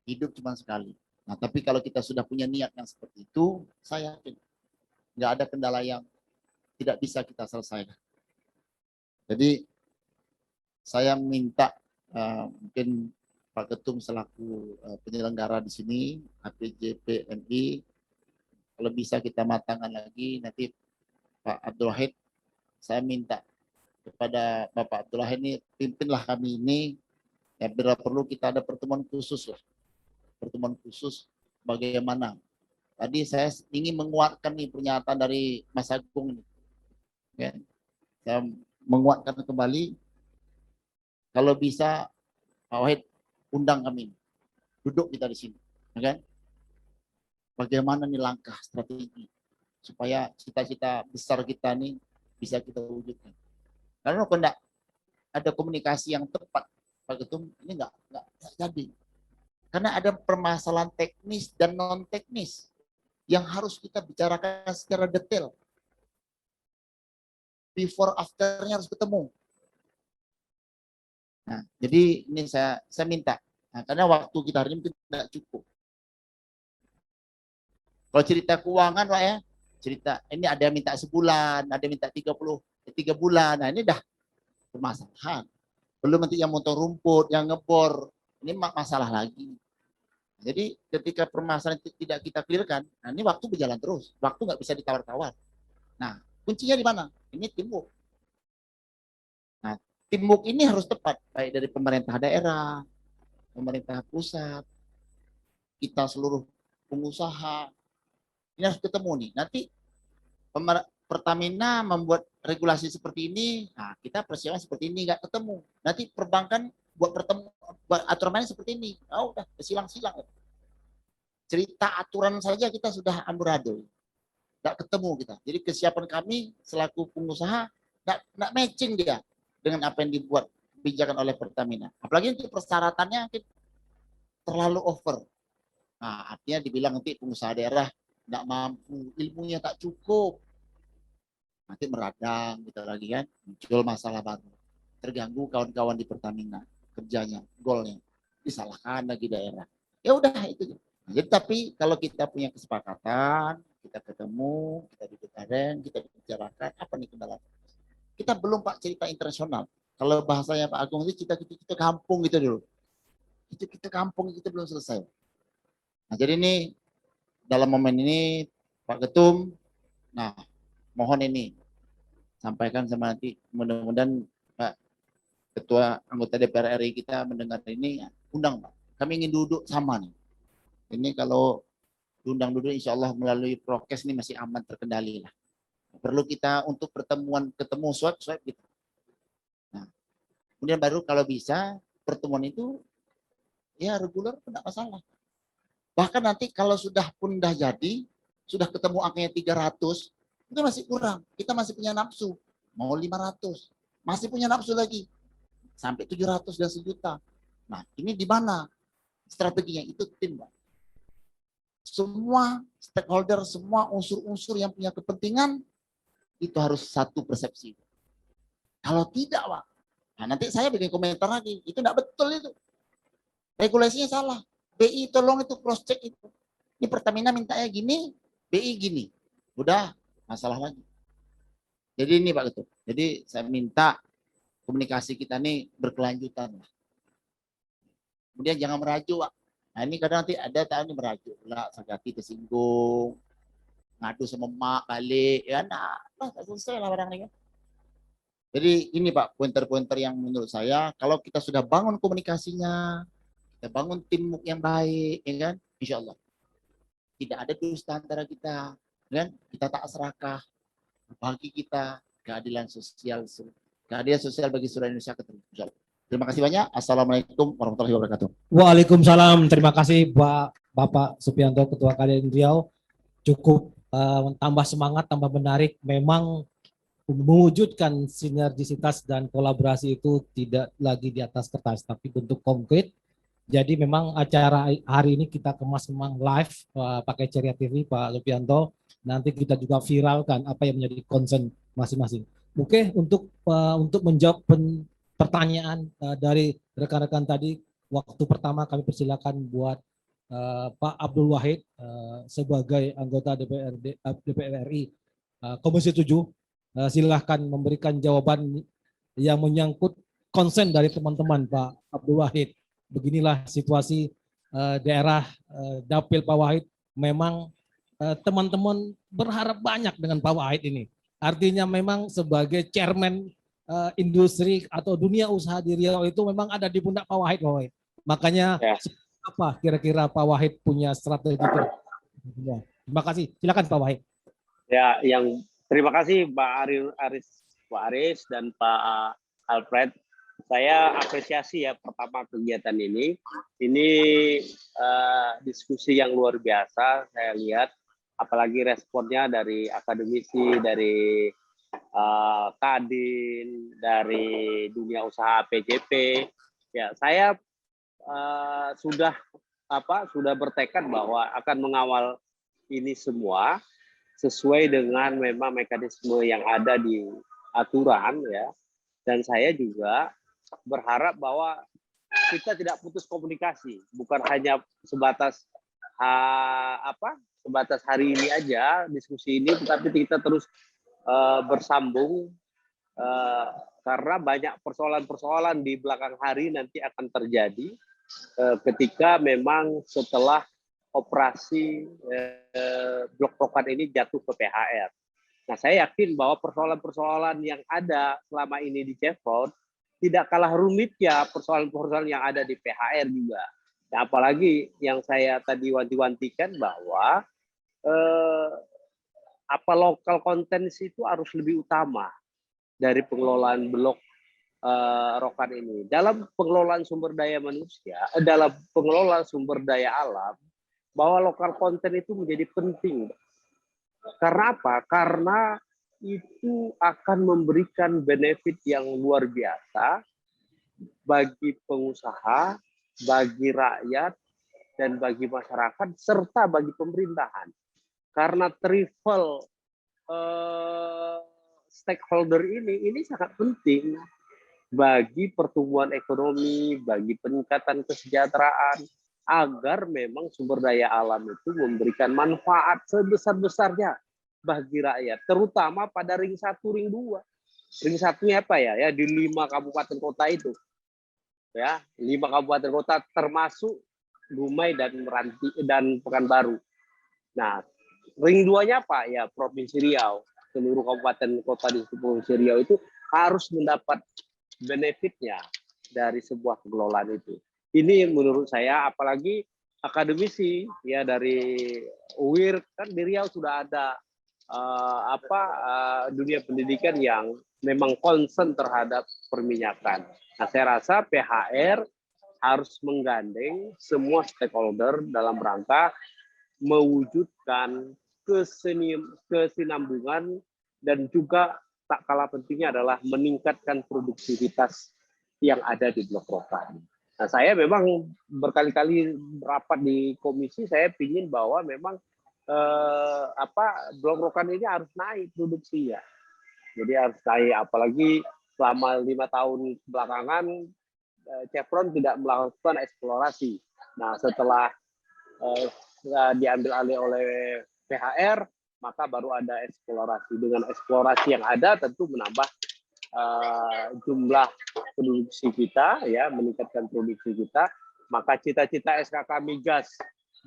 Hidup cuma sekali. Nah, tapi kalau kita sudah punya niat yang seperti itu, saya yakin nggak ada kendala yang tidak bisa kita selesaikan. Jadi saya minta mungkin Pak Ketum selaku penyelenggara di sini, APJ PMI, kalau bisa kita matangkan lagi, nanti Pak Abdul Wahid, saya minta kepada Bapak Abdul Wahid ini, pimpinlah kami ini, ya bila perlu kita ada pertemuan khusus lah. Pertemuan khusus bagaimana. Tadi saya ingin menguatkan nih pernyataan dari Mas Agung ini. Ya, saya menguatkan kembali, kalau bisa Pak Wahid undang kami, duduk kita di sini, ya kan? Bagaimana nih langkah strategi supaya cita-cita besar kita nih bisa kita wujudkan. Karena kalau enggak ada komunikasi yang tepat, Pak Ketum, ini enggak jadi. Karena ada permasalahan teknis dan non teknis yang harus kita bicarakan secara detail. Before after-nya harus ketemu. Nah, jadi ini saya minta, nah, karena waktu kita hari ini tidak cukup. Kalau cerita keuangan, Pak ya, cerita ini ada yang minta sebulan, ada yang minta 3 bulan. Nah, ini dah permasalahan. Belum nanti yang motong rumput, yang ngebor, ini masalah lagi. Jadi ketika permasalahan tidak kita clearkan, nah ini waktu berjalan terus, waktu nggak bisa ditawar-tawar. Nah, kuncinya di mana? Ini teamwork. Nah, teamwork ini harus tepat, baik dari pemerintah daerah, pemerintah pusat, kita seluruh pengusaha, ini harus ketemu nih. Nanti Pertamina membuat regulasi seperti ini, nah kita persiapan seperti ini nggak ketemu. Nanti perbankan buat aturan main seperti ini, oh udah silang-silang. Cerita aturan saja kita sudah amburadul, nggak ketemu kita. Jadi kesiapan kami selaku pengusaha nggak matching dia dengan apa yang dibuat kebijakan oleh Pertamina. Apalagi untuk persyaratannya terlalu over. Nah, artinya dibilang nanti pengusaha daerah nggak mampu, ilmunya tak cukup. Nanti meradang gitu lagi kan, muncul masalah baru. Terganggu kawan-kawan di Pertamina, kerjanya, goalnya. Disalahkan lagi daerah. Ya udah itu. Jadi tapi kalau kita punya kesepakatan, kita ketemu, kita duduk bareng, kita bicarakan apa nih kendala. Kita belum Pak cerita internasional. Kalau bahasanya Pak Agung itu kita kampung gitu dulu. Itu kita kampung itu belum selesai. Nah jadi ini dalam momen ini Pak Ketum, nah mohon ini sampaikan sama nanti mudah-mudahan Pak Ketua anggota DPR RI kita mendengar ini, ya, undang Pak. Kami ingin duduk sama nih. Ini kalau diundang duduk insya Allah melalui prokes ini masih aman terkendali lah. Perlu kita untuk pertemuan ketemu swab gitu. Nah, kemudian baru kalau bisa pertemuan itu ya reguler tidak masalah. Bahkan nanti kalau sudah pun dah jadi, sudah ketemu angkanya 300, itu masih kurang. Kita masih punya nafsu. Mau 500. Masih punya nafsu lagi. Sampai 700 dan 1.000.000. Nah, ini di mana strateginya? Itu tim, Pak. Semua stakeholder, semua unsur-unsur yang punya kepentingan, itu harus satu persepsi. Kalau tidak, Pak, nah nanti saya bikin komentar lagi. Itu tidak betul itu. Regulasinya salah. BI tolong itu cross check itu. Ini Pertamina mintanya gini, BI gini. Udah, masalah lagi. Jadi ini Pak Ketum. Jadi saya minta komunikasi kita ini berkelanjutan. Kemudian jangan merajuk, Pak. Nah ini kadang nanti ada tahun merajuk. Lah, sakit tersinggung, ngadu sama mak balik, ya nah, selesai lah barang ini. Jadi ini Pak, pointer-pointer yang menurut saya, kalau kita sudah bangun komunikasinya, kita bangun tim yang baik, ya kan, insya Allah tidak ada dusta antara kita, kan? Kita tak serakah, bagi kita keadilan sosial bagi seluruh Indonesia ketemu. Terima kasih banyak. Assalamualaikum warahmatullahi wabarakatuh. Waalaikumsalam. Terima kasih Bapak Supianto, Ketua KDN Riau. Cukup tambah semangat, tambah menarik. Memang mewujudkan sinergisitas dan kolaborasi itu tidak lagi di atas kertas, tapi bentuk konkret. Jadi memang acara hari ini kita kemas memang live pakai Ceria TV, Pak Supianto. Nanti kita juga viralkan apa yang menjadi concern masing-masing. Oke, untuk menjawab pertanyaan dari rekan-rekan tadi, waktu pertama kami persilakan buat Pak Abdul Wahid sebagai anggota DPR RI Komisi 7. Silahkan memberikan jawaban yang menyangkut konsen dari teman-teman Pak Abdul Wahid. Beginilah situasi daerah Dapil Pak Wahid. Memang teman-teman berharap banyak dengan Pak Wahid ini. Artinya memang sebagai chairman industri atau dunia usaha di Riau itu memang ada di pundak Pak Wahid. Makanya apa kira-kira Pak Wahid punya strategi? Terima kasih. Silakan Pak Wahid. Ya, terima kasih Pak Aris dan Pak Alfred. Saya apresiasi ya pertama kegiatan ini. Ini diskusi yang luar biasa saya lihat, apalagi responnya dari akademisi, dari Kadin, dari dunia usaha PJP. Ya, saya sudah bertekad bahwa akan mengawal ini semua sesuai dengan memang mekanisme yang ada di aturan ya. Dan saya juga berharap bahwa kita tidak putus komunikasi, bukan hanya sebatas sebatas hari ini aja diskusi ini, tetapi kita terus bersambung karena banyak persoalan-persoalan di belakang hari nanti akan terjadi ketika memang setelah operasi blok-blokan ini jatuh ke PHR. Nah, saya yakin bahwa persoalan-persoalan yang ada selama ini di Chevron tidak kalah rumitnya persoalan-persoalan yang ada di PHR juga. Nah, apalagi yang saya tadi wanti-wantikan bahwa apa lokal konten itu harus lebih utama dari pengelolaan blok rokan ini. Dalam pengelolaan sumber daya manusia, dalam pengelolaan sumber daya alam, bahwa lokal konten itu menjadi penting. Karena apa? Karena itu akan memberikan benefit yang luar biasa bagi pengusaha, bagi rakyat, dan bagi masyarakat, serta bagi pemerintahan. Karena triple stakeholder ini sangat penting bagi pertumbuhan ekonomi, bagi peningkatan kesejahteraan, agar memang sumber daya alam itu memberikan manfaat sebesar-besarnya bagi rakyat, terutama pada ring 1, ring 2. Ring 1-nya apa ya? Ya di 5 kabupaten kota itu. Ya, 5 kabupaten kota termasuk Dumai dan Meranti dan Pekanbaru. Nah, ring 2-nya apa? Ya, Provinsi Riau. Seluruh kabupaten kota di Provinsi Riau itu harus mendapat benefitnya dari sebuah pengelolaan itu. Ini menurut saya, apalagi akademisi ya dari UIR, kan di Riau sudah ada dunia pendidikan yang memang concern terhadap perminyakan. Nah, saya rasa PHR harus menggandeng semua stakeholder dalam rangka mewujudkan kesinambungan, dan juga tak kalah pentingnya adalah meningkatkan produktivitas yang ada di blok rokan. Nah, saya memang berkali-kali rapat di komisi, saya ingin bahwa memang blok rokan ini harus naik produksinya. Jadi harus naik, apalagi selama 5 tahun belakangan Chevron tidak melakukan eksplorasi. Nah, setelah diambil alih oleh PHR, maka baru ada eksplorasi. Dengan eksplorasi yang ada tentu menambah jumlah produksi kita, ya, meningkatkan produksi kita. Maka cita-cita SKK Migas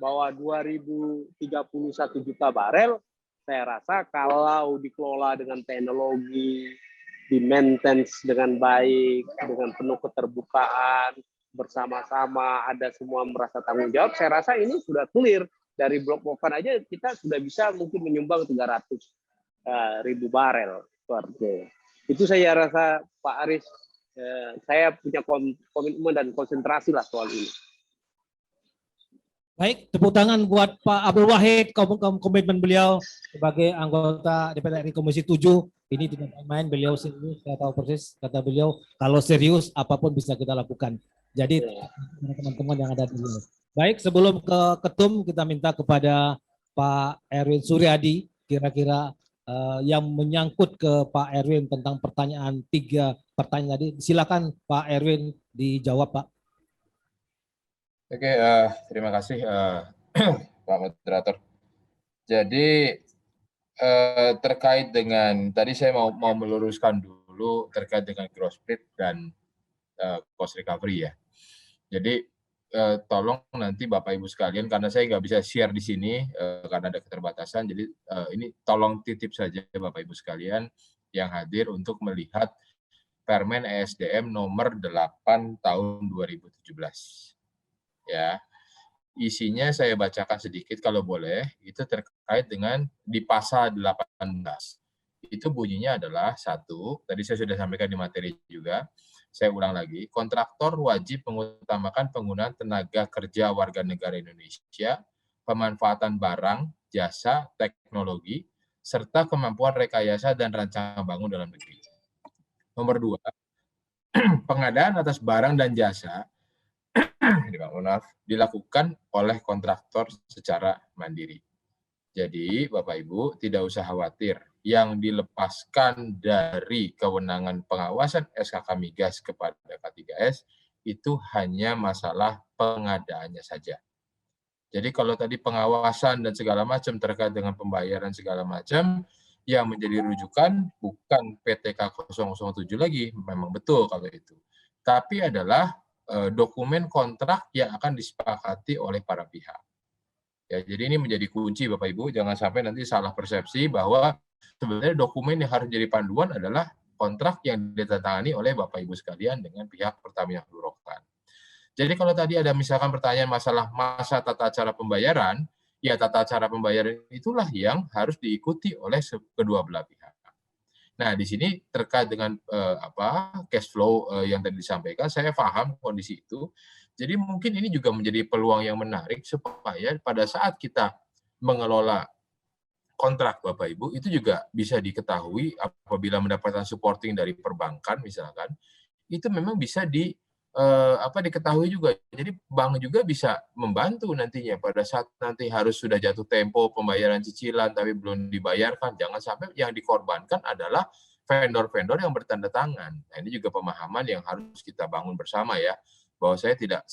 bahwa 2031 juta barel, saya rasa kalau dikelola dengan teknologi, di-maintenance dengan baik, dengan penuh keterbukaan, bersama-sama, ada semua merasa tanggung jawab, saya rasa ini sudah clear. Dari blok rokan aja kita sudah bisa mungkin menyumbang 300.000 barel per day. Itu saya rasa Pak Aris, saya punya komitmen dan konsentrasi lah soal ini. Baik, tepuk tangan buat Pak Abdul Wahid, komitmen beliau sebagai anggota DPR RI Komisi 7. Ini tidak main, beliau serius, saya tahu persis, kata beliau, kalau serius apapun bisa kita lakukan. Jadi teman-teman yang ada di sini. Baik, sebelum ke ketum, kita minta kepada Pak Erwin Suryadi, kira-kira yang menyangkut ke Pak Erwin tentang pertanyaan 3 pertanyaan tadi. Silakan Pak Erwin dijawab, Pak. Oke, terima kasih Pak Moderator. Jadi terkait dengan tadi saya mau meluruskan dulu terkait dengan gross split dan cost recovery ya. Jadi tolong nanti Bapak Ibu sekalian, karena saya nggak bisa share di sini karena ada keterbatasan. Jadi ini tolong titip saja Bapak Ibu sekalian yang hadir untuk melihat Permen ESDM nomor 8 tahun 2017. Ya, isinya saya bacakan sedikit kalau boleh. Itu terkait dengan di pasal 18. Itu bunyinya adalah 1, tadi saya sudah sampaikan di materi juga, saya ulang lagi, kontraktor wajib mengutamakan penggunaan tenaga kerja warga negara Indonesia, pemanfaatan barang, jasa, teknologi, serta kemampuan rekayasa dan rancangan bangun dalam negeri. Nomor 2, pengadaan atas barang dan jasa dilakukan oleh kontraktor secara mandiri. Jadi, Bapak Ibu tidak usah khawatir, yang dilepaskan dari kewenangan pengawasan SKK Migas kepada K3S itu hanya masalah pengadaannya saja. Jadi kalau tadi pengawasan dan segala macam terkait dengan pembayaran segala macam, yang menjadi rujukan bukan PTK 007 lagi, memang betul kalau itu. Tapi adalah dokumen kontrak yang akan disepakati oleh para pihak. Ya, jadi ini menjadi kunci Bapak Ibu, jangan sampai nanti salah persepsi bahwa sebenarnya dokumen yang harus jadi panduan adalah kontrak yang ditandatangani oleh Bapak Ibu sekalian dengan pihak Pertamina Hulu Rokan. Jadi kalau tadi ada misalkan pertanyaan masalah masa tata cara pembayaran, ya tata cara pembayaran itulah yang harus diikuti oleh kedua belah pihak. Nah, di sini terkait dengan cash flow yang tadi disampaikan, saya paham kondisi itu. Jadi mungkin ini juga menjadi peluang yang menarik supaya pada saat kita mengelola kontrak Bapak Ibu itu juga bisa diketahui apabila mendapatkan supporting dari perbankan misalkan, itu memang bisa diketahui juga. Jadi bank juga bisa membantu nantinya pada saat nanti harus sudah jatuh tempo pembayaran cicilan tapi belum dibayarkan, jangan sampai yang dikorbankan adalah vendor-vendor yang bertanda tangan. Nah, ini juga pemahaman yang harus kita bangun bersama ya, bahwa saya tidak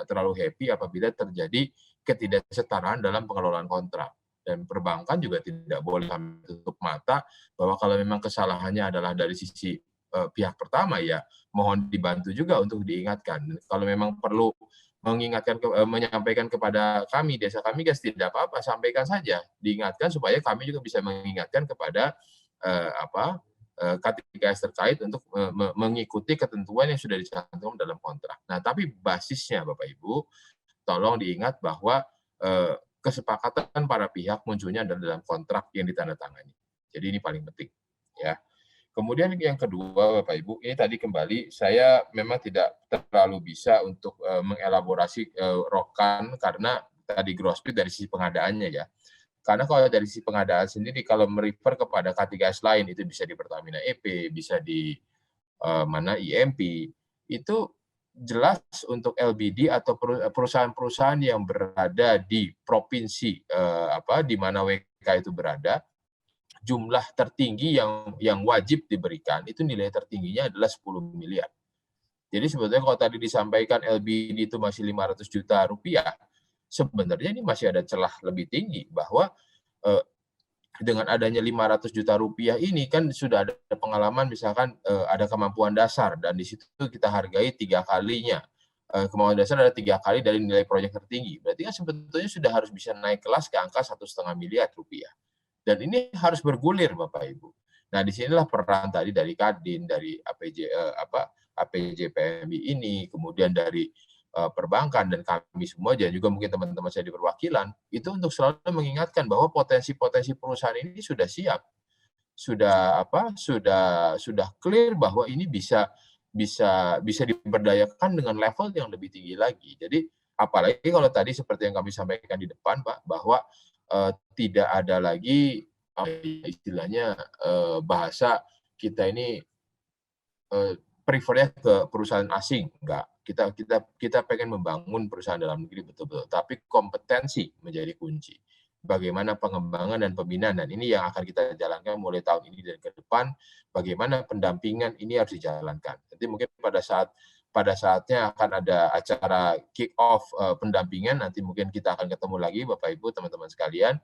terlalu happy apabila terjadi ketidaksetaraan dalam pengelolaan kontrak. Dan perbankan juga tidak boleh tutup mata bahwa kalau memang kesalahannya adalah dari sisi pihak pertama, ya mohon dibantu juga untuk diingatkan. Kalau memang perlu menyampaikan kepada kami, desa kami, guys, tidak apa-apa, sampaikan saja, diingatkan supaya kami juga bisa mengingatkan kepada KTKS terkait untuk mengikuti ketentuan yang sudah dicantumkan dalam kontrak. Nah, tapi basisnya Bapak Ibu, tolong diingat bahwa kesepakatan para pihak munculnya adalah dalam kontrak yang ditandatangani. Jadi ini paling penting, ya. Kemudian yang kedua, Bapak Ibu, ini tadi kembali saya memang tidak terlalu bisa untuk mengelaborasi rokan karena tadi gross speed dari sisi pengadaannya ya. Karena kalau dari sisi pengadaan sendiri, kalau merefer kepada K3S lain, itu bisa di Pertamina EP, bisa di IMP, itu jelas untuk LBD atau perusahaan-perusahaan yang berada di provinsi di mana WK itu berada, jumlah tertinggi yang wajib diberikan itu nilai tertingginya adalah 10 miliar. Jadi sebetulnya kalau tadi disampaikan LBD itu masih 500 juta rupiah, sebenarnya ini masih ada celah lebih tinggi bahwa dengan adanya 500 juta rupiah ini kan sudah ada pengalaman misalkan ada kemampuan dasar dan di situ kita hargai 3 kalinya. Kemampuan dasar ada 3 kali dari nilai proyek tertinggi. Berarti kan sebetulnya sudah harus bisa naik kelas ke angka 1,5 miliar rupiah. Dan ini harus bergulir Bapak Ibu. Nah, disinilah peran tadi dari Kadin, dari APJPMI ini, kemudian dari perbankan dan kami semua, dan juga mungkin teman-teman saya di perwakilan, itu untuk selalu mengingatkan bahwa potensi-potensi perusahaan ini sudah siap, sudah clear bahwa ini bisa diberdayakan dengan level yang lebih tinggi lagi. Jadi apalagi kalau tadi seperti yang kami sampaikan di depan, Pak, bahwa tidak ada lagi istilahnya bahasa kita ini prefernya ke perusahaan asing, enggak. Kita pengen membangun perusahaan dalam negeri betul-betul, tapi kompetensi menjadi kunci. Bagaimana pengembangan dan pembinaan, dan ini yang akan kita jalankan mulai tahun ini dan ke depan, bagaimana pendampingan ini harus dijalankan. Jadi mungkin pada saatnya akan ada acara kick off pendampingan, nanti mungkin kita akan ketemu lagi Bapak Ibu, teman-teman sekalian,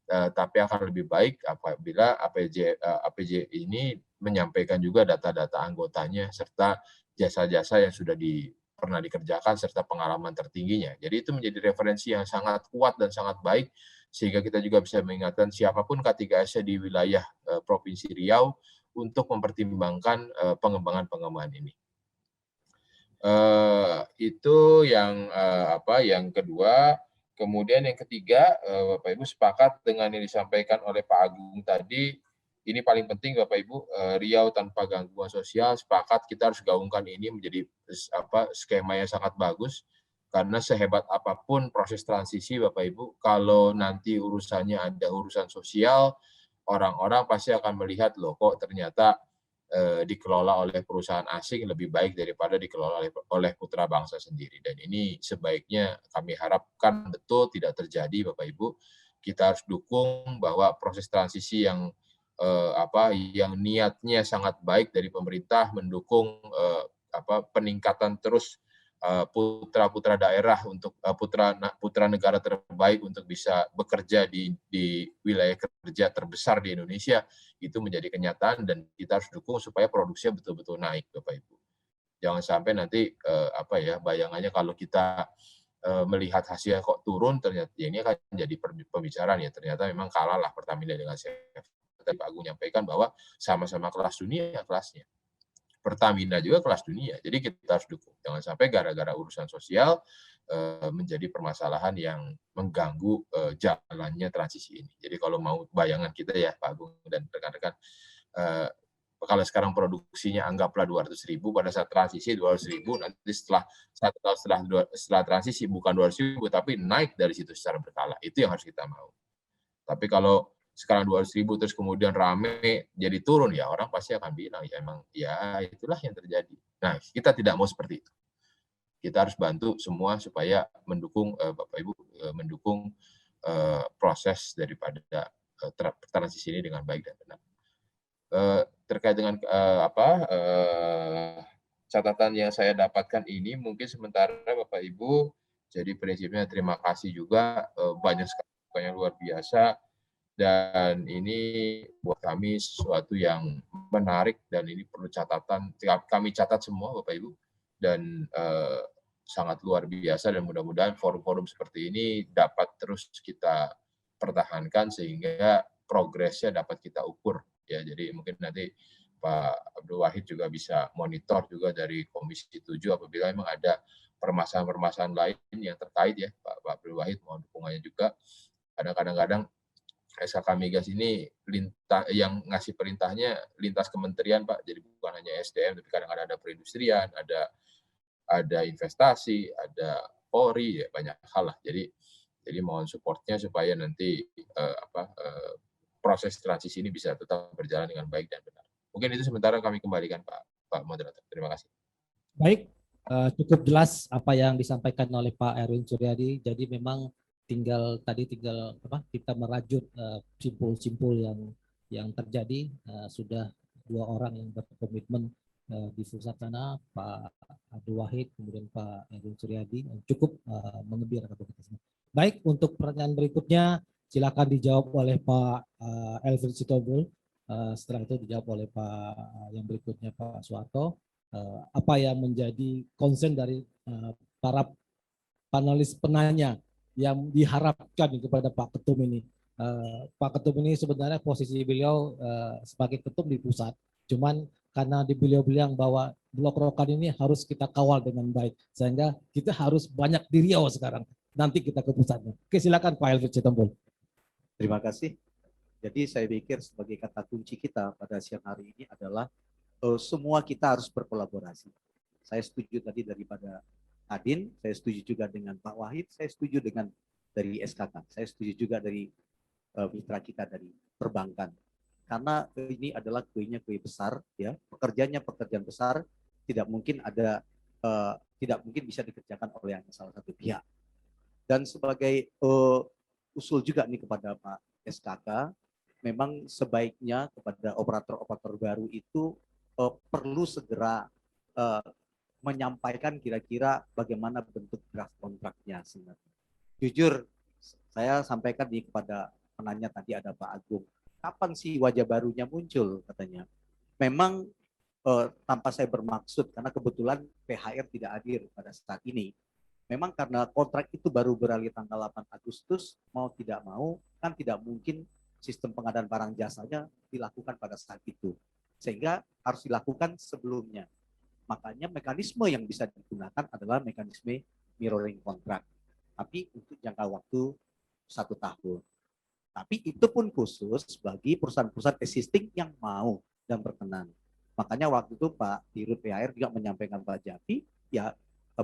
tapi akan lebih baik apabila APJ ini menyampaikan juga data-data anggotanya serta jasa-jasa yang sudah pernah dikerjakan serta pengalaman tertingginya. Jadi itu menjadi referensi yang sangat kuat dan sangat baik sehingga kita juga bisa mengingatkan siapapun K3S di wilayah Provinsi Riau untuk mempertimbangkan pengembangan ini. Itu yang kedua. Kemudian yang ketiga, Bapak Ibu sepakat dengan yang disampaikan oleh Pak Agung tadi. Ini paling penting Bapak Ibu, Riau tanpa gangguan sosial, sepakat kita harus gaungkan ini menjadi skema yang sangat bagus. Karena sehebat apapun proses transisi Bapak Ibu, kalau nanti urusannya ada urusan sosial, orang-orang pasti akan melihat loh kok ternyata dikelola oleh perusahaan asing lebih baik daripada dikelola oleh putra bangsa sendiri. Dan ini sebaiknya kami harapkan betul tidak terjadi Bapak Ibu. Kita harus dukung bahwa proses transisi yang niatnya sangat baik dari pemerintah mendukung peningkatan terus putra-putra daerah untuk putra negara terbaik untuk bisa bekerja di wilayah kerja terbesar di Indonesia, itu menjadi kenyataan dan kita harus dukung supaya produksinya betul-betul naik Bapak Ibu. Jangan sampai nanti bayangannya kalau kita melihat hasilnya kok turun, ternyata ini akan jadi pembicaraan ya, ternyata memang kalah lah Pertamina dengan CF. Tadi Pak Agung menyampaikan bahwa sama-sama kelas dunia kelasnya. Pertamina juga kelas dunia, jadi kita harus dukung. Jangan sampai gara-gara urusan sosial menjadi permasalahan yang mengganggu jalannya transisi ini. Jadi kalau mau bayangan kita ya Pak Agung dan rekan-rekan, kalau sekarang produksinya anggaplah 200.000, pada saat transisi 200.000, nanti setelah 1 tahun setelah transisi bukan 200.000 tapi naik dari situ secara berkala. Itu yang harus kita mau. Tapi kalau sekarang 200.000 terus kemudian rame jadi turun, ya orang pasti akan bilang ya emang ya itulah yang terjadi. Nah, kita tidak mau seperti itu. Kita harus bantu semua supaya mendukung Bapak Ibu mendukung proses daripada transisi ini dengan baik dan benar. Terkait dengan catatan yang saya dapatkan ini, mungkin sementara Bapak Ibu, jadi prinsipnya terima kasih juga, banyak sekali yang luar biasa, dan ini buat kami sesuatu yang menarik dan ini perlu catatan, kami catat semua Bapak Ibu, dan sangat luar biasa, dan mudah-mudahan forum-forum seperti ini dapat terus kita pertahankan sehingga progresnya dapat kita ukur ya. Jadi mungkin nanti Pak Abdul Wahid juga bisa monitor juga dari Komisi 7 apabila memang ada permasalahan-permasalahan lain yang terkait ya Pak Abdul Wahid, mohon dukungannya juga. Kadang-kadang SKK Migas ini yang ngasih perintahnya lintas kementerian Pak, jadi bukan hanya SDM, tapi kadang-kadang ada perindustrian, ada investasi, ada Polri, ya banyak hal lah. Jadi mohon supportnya supaya nanti proses transisi ini bisa tetap berjalan dengan baik dan benar. Mungkin itu sementara kami kembalikan Pak Moderator. Terima kasih. Baik, cukup jelas apa yang disampaikan oleh Pak Erwin Suryadi. Jadi memang tinggal kita merajut simpul-simpul yang terjadi. Sudah 2 orang yang berkomitmen di pusat sana, Pak Abdul Wahid, kemudian Pak Erwin Suryadi, cukup mengembirakan kita semua. Baik, untuk pertanyaan berikutnya silakan dijawab oleh Pak Elvin Sitompul. Setelah itu dijawab oleh Pak yang berikutnya Pak Suharto. Apa yang menjadi concern dari para panelis penanya yang diharapkan kepada Pak Ketum ini. Pak Ketum ini sebenarnya posisi beliau sebagai ketum di pusat, cuman karena beliau bilang bahwa Blok Rokan ini harus kita kawal dengan baik, sehingga kita harus banyak di Riau sekarang. Nanti kita ke pusatnya. Oke, silakan Pak Elvin Sitompul. Terima kasih. Jadi saya pikir sebagai kata kunci kita pada siang hari ini adalah semua kita harus berkolaborasi. Saya setuju tadi daripada Adin, saya setuju juga dengan Pak Wahid, saya setuju dengan dari SKK, saya setuju juga dari mitra kita dari perbankan. Karena ini adalah kue besar, ya, pekerjaan besar, tidak mungkin bisa dikerjakan oleh hanya salah satu pihak. Dan sebagai usul juga nih kepada Pak SKK, memang sebaiknya kepada operator-operator baru itu perlu segera menyampaikan kira-kira bagaimana bentuk draft kontraknya sebenarnya. Jujur, saya sampaikan nih kepada penanya tadi ada Pak Agung, kapan sih wajah barunya muncul katanya. Memang tanpa saya bermaksud, karena kebetulan PHR tidak hadir pada saat ini. Memang karena kontrak itu baru beralih tanggal 8 Agustus, mau tidak mau, kan tidak mungkin sistem pengadaan barang jasanya dilakukan pada saat itu. Sehingga harus dilakukan sebelumnya. Makanya mekanisme yang bisa digunakan adalah mekanisme mirroring kontrak. Tapi untuk jangka waktu 1 tahun. Tapi itu pun khusus bagi perusahaan-perusahaan existing yang mau dan berkenan. Makanya waktu itu Pak Dirut PHR juga menyampaikan Pak Jafi, ya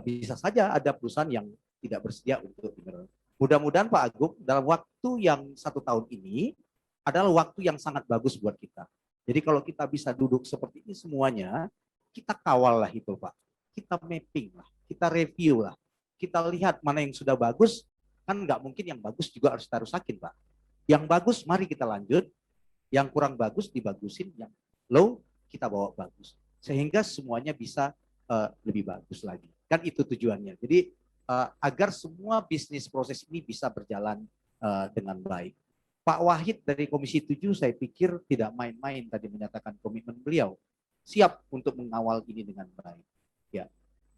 bisa saja ada perusahaan yang tidak bersedia untuk mirroring. Mudah-mudahan Pak Agung dalam waktu yang 1 tahun ini adalah waktu yang sangat bagus buat kita. Jadi kalau kita bisa duduk seperti ini semuanya, kita kawal lah itu Pak, kita mapping lah, kita review lah, kita lihat mana yang sudah bagus, kan nggak mungkin yang bagus juga harus kita rusakin Pak. Yang bagus mari kita lanjut, yang kurang bagus dibagusin, yang low kita bawa bagus, sehingga semuanya bisa lebih bagus lagi. Kan itu tujuannya. Jadi agar semua bisnis proses ini bisa berjalan dengan baik. Pak Wahid dari Komisi 7 saya pikir tidak main-main tadi menyatakan komitmen beliau siap untuk mengawal ini dengan baik. Ya.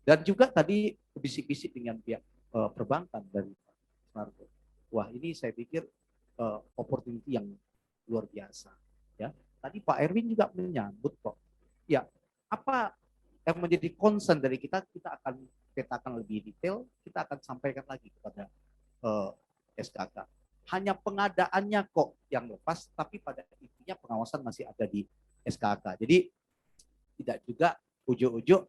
Dan juga tadi bisik-bisik dengan pihak perbankan dari Pak Suharto. Wah, ini saya pikir opportunity yang luar biasa. Ya. Tadi Pak Erwin juga menyambut kok. Ya, apa yang menjadi concern dari kita akan petakan lebih detail, kita akan sampaikan lagi kepada SKK. Hanya pengadaannya kok yang lepas, tapi pada intinya pengawasan masih ada di SKK. Jadi tidak juga ujuk-ujuk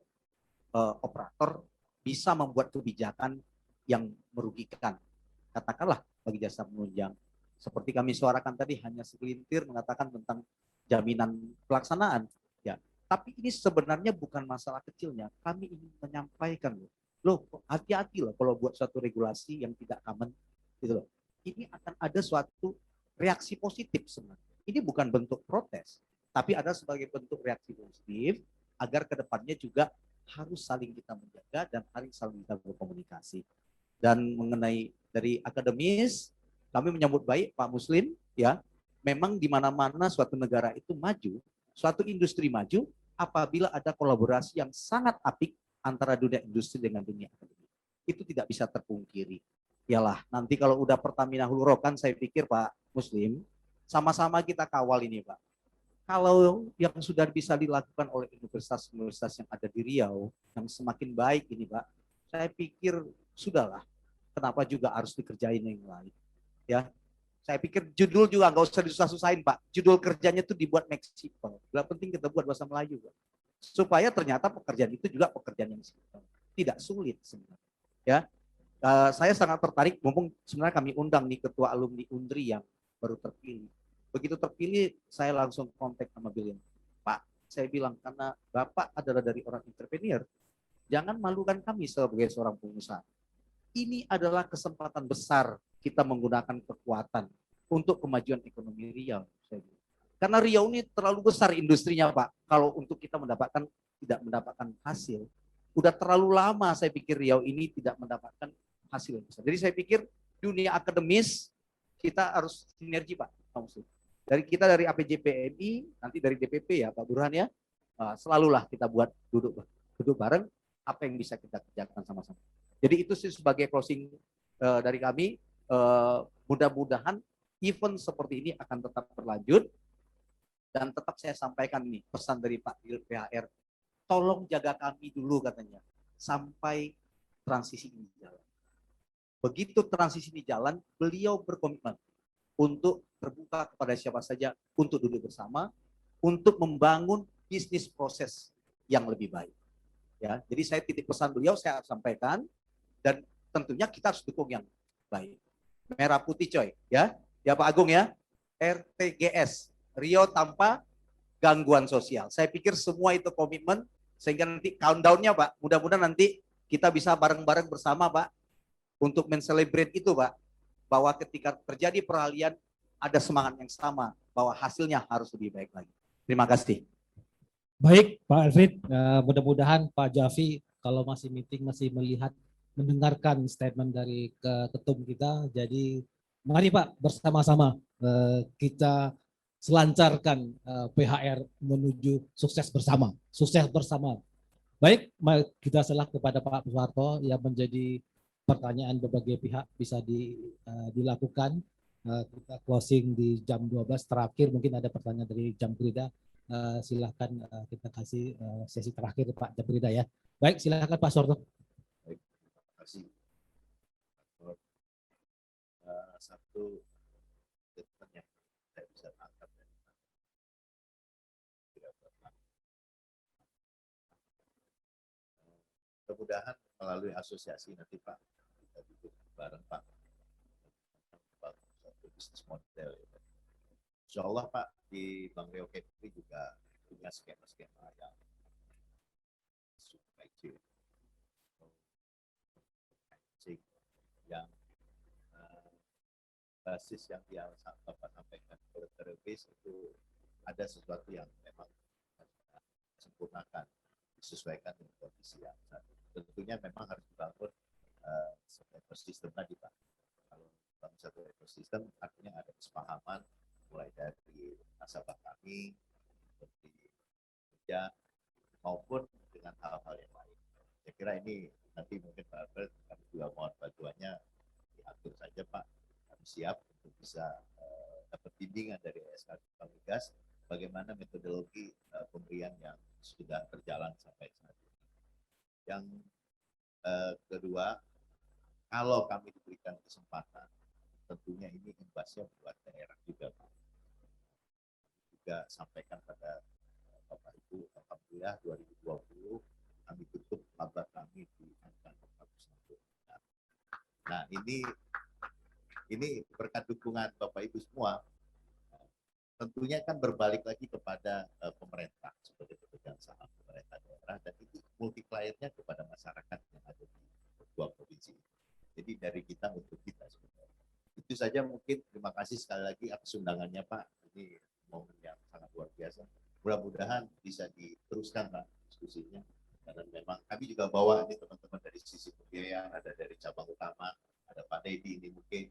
operator bisa membuat kebijakan yang merugikan. Katakanlah bagi jasa penunjang. Seperti kami suarakan tadi, hanya segelintir mengatakan tentang jaminan pelaksanaan. Ya, tapi ini sebenarnya bukan masalah kecilnya. Kami ingin menyampaikan loh, hati-hati loh kalau buat suatu regulasi yang tidak aman, gitu loh. Ini akan ada suatu reaksi positif sebenarnya. Ini bukan bentuk protes, tapi ada sebagai bentuk reaksi positif agar kedepannya juga harus saling kita menjaga dan harus saling kita berkomunikasi. Dan mengenai dari akademis, kami menyambut baik Pak Muslim, ya. Memang di mana-mana suatu negara itu maju, suatu industri maju apabila ada kolaborasi yang sangat apik antara dunia industri dengan dunia akademik. Itu tidak bisa terpungkiri. Yalah, nanti kalau udah Pertamina Hulu Rokan, saya pikir Pak Muslim, sama-sama kita kawal ini Pak. Kalau yang sudah bisa dilakukan oleh universitas-universitas yang ada di Riau, yang semakin baik ini Pak, saya pikir sudahlah, kenapa juga harus dikerjain yang lain. Ya, saya pikir judul juga nggak usah disusah-susahin Pak. Judul kerjanya itu dibuat make simple. Nggak penting kita buat bahasa Melayu Pak. Supaya ternyata pekerjaan itu juga pekerjaan yang simple. Tidak sulit sebenarnya. Ya, saya sangat tertarik, mumpung sebenarnya kami undang nih ketua alumni Undri yang baru terpilih. Begitu terpilih, saya langsung kontak sama beliau. Pak, saya bilang, karena Bapak adalah dari orang entrepreneur, jangan malukan kami sebagai seorang pengusaha. Ini adalah kesempatan besar kita menggunakan kekuatan untuk kemajuan ekonomi Riau. Karena Riau ini terlalu besar industrinya Pak, kalau untuk kita tidak mendapatkan hasil. Udah terlalu lama saya pikir Riau ini tidak mendapatkan hasil yang besar. Jadi saya pikir dunia akademis kita harus sinergi Pak. Dari kita dari APJPMI, nanti dari DPP ya Pak Burhan ya, selalulah kita buat duduk bareng apa yang bisa kita kerjakan sama-sama. Jadi itu sih sebagai closing dari kami. Mudah-mudahan event seperti ini akan tetap berlanjut dan tetap saya sampaikan nih pesan dari Pak Dirut PHR, tolong jaga kami dulu katanya sampai transisi ini jalan. Begitu transisi ini jalan, beliau berkomitmen untuk terbuka kepada siapa saja untuk duduk bersama, untuk membangun bisnis proses yang lebih baik. Ya, jadi saya titip pesan beliau saya sampaikan dan tentunya kita harus dukung yang baik. Merah putih coy, ya Pak Agung ya, RTGS, Riau tanpa gangguan sosial. Saya pikir semua itu komitmen sehingga nanti countdown-nya Pak, mudah-mudahan nanti kita bisa bareng-bareng bersama Pak untuk men-celebrate itu Pak, bahwa ketika terjadi peralihan ada semangat yang sama bahwa hasilnya harus lebih baik lagi. Terima kasih. Baik Pak Alfred, mudah-mudahan Pak Jafi kalau masih meeting masih mendengarkan statement dari ketum kita. Jadi mari Pak bersama-sama kita selancarkan PHR menuju sukses bersama. Sukses bersama. Baik, kita serah kepada Pak Soeharto yang menjadi pertanyaan berbagai pihak bisa dilakukan. Kita closing di jam 12 terakhir, mungkin ada pertanyaan dari Jambrida. Silahkan kita kasih sesi terakhir Pak Jambrida ya. Baik, silahkan Pak Soeharto. Baik, terima kasih. Satu statement yang saya bisa tangkap dari mudah-mudahan melalui asosiasi nanti Pak kita duduk bareng Pak satu bisnis model. Insya Allah Pak di Bank Riau Kepri juga punya skema-skema yang yang basis yang dia Bapak sampaikan terlebih itu ada sesuatu yang memang sempurnakan disesuaikan dengan kondisi yang tentunya memang harus dibangun ekosistem tadi Pak. Kalau dalam satu ekosistem artinya ada kesepahaman mulai dari nasabah kami seperti kerja maupun dengan hal-hal yang lain. Saya kira ini nanti mungkin Pak Albert kami juga mohon bantuannya diatur saja Pak. Kami siap untuk bisa dapat bimbingan dari SKK Migas bagaimana metodologi pemberian yang sudah berjalan sampai saat ini. Yang kedua, kalau kami diberikan kesempatan, tentunya ini imbasnya buat daerah juga, Pak. Juga sampaikan pada Bapak Ibu, alhamdulillah 2020 kami tutup laba kami di angka 460. Nah, ini berkat dukungan Bapak Ibu semua. Tentunya kan berbalik lagi kepada pemerintah sebagai pemegang saham pemerintah daerah, dan itu multipliernya kepada masyarakat yang ada di dua provinsi. Jadi dari kita untuk kita sebenarnya. Itu saja mungkin. Terima kasih sekali lagi atas undangannya, Pak. Ini momen yang sangat luar biasa. Mudah-mudahan bisa diteruskan, Pak, diskusinya. Karena memang kami juga bawa ini teman-teman dari sisi pembiayaan, ada dari cabang utama, ada Pak Dedi ini mungkin,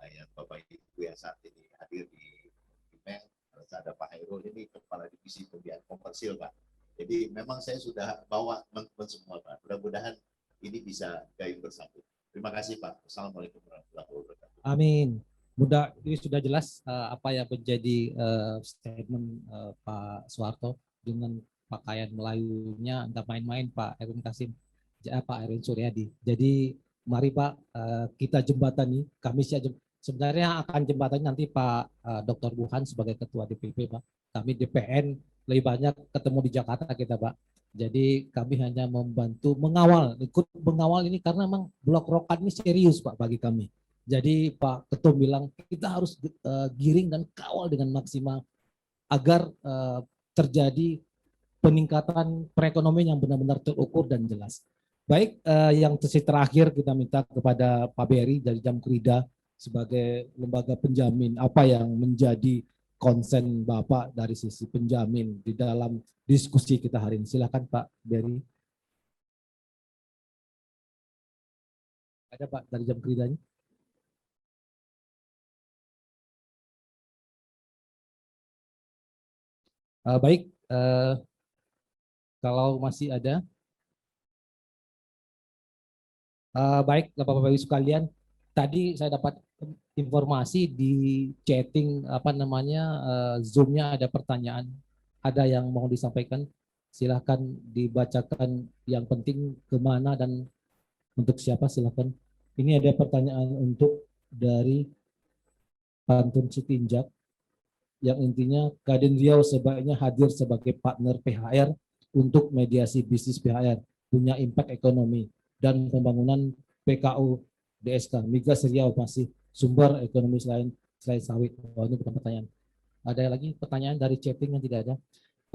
yang Bapak Ibu yang saat ini hadir di Meng, ada Pak Hairul ini kepala divisi pembiayaan komersil, Pak. Jadi memang saya sudah bawa teman-teman semua, Pak. Mudah-mudahan ini bisa gayung bersambut. Terima kasih, Pak. Assalamualaikum warahmatullahi wabarakatuh. Amin. Mudah ini sudah jelas apa yang menjadi statement Pak Soeharto dengan pakaian Melayunya, entah main-main Pak Erwin Kasim, Pak Erwin Suryadi. Jadi mari Pak kita jembatani. Kami sebenarnya akan jembatani nanti Pak Dr. Buhan sebagai Ketua DPP, Pak. Kami DPN lebih banyak ketemu di Jakarta kita, Pak. Jadi kami hanya membantu ikut mengawal ini karena memang blok rokan ini serius, Pak, bagi kami. Jadi Pak Ketum bilang kita harus giring dan kawal dengan maksimal agar terjadi peningkatan perekonomian yang benar-benar terukur dan jelas. Baik, yang terakhir kita minta kepada Pak Beri dari Jamkrida sebagai lembaga penjamin, apa yang menjadi konsen Bapak dari sisi penjamin di dalam diskusi kita hari ini. Silakan Pak Beri. Ada Pak dari Jamkridanya? Baik, kalau masih ada. Baik, Bapak-Bapak Ibu sekalian, tadi saya dapat informasi di chatting Zoom-nya ada pertanyaan, ada yang mau disampaikan, silahkan dibacakan yang penting kemana dan untuk siapa, silahkan. Ini ada pertanyaan untuk dari Pantun Sutinjak yang intinya Kadin Riau sebaiknya hadir sebagai partner PHR untuk mediasi bisnis PHR, punya impact ekonomi dan pembangunan PKU DSK. Migas Riau masih sumber ekonomi selain sawit. Oh, ini bukan pertanyaan. Ada lagi pertanyaan dari chatting yang tidak ada.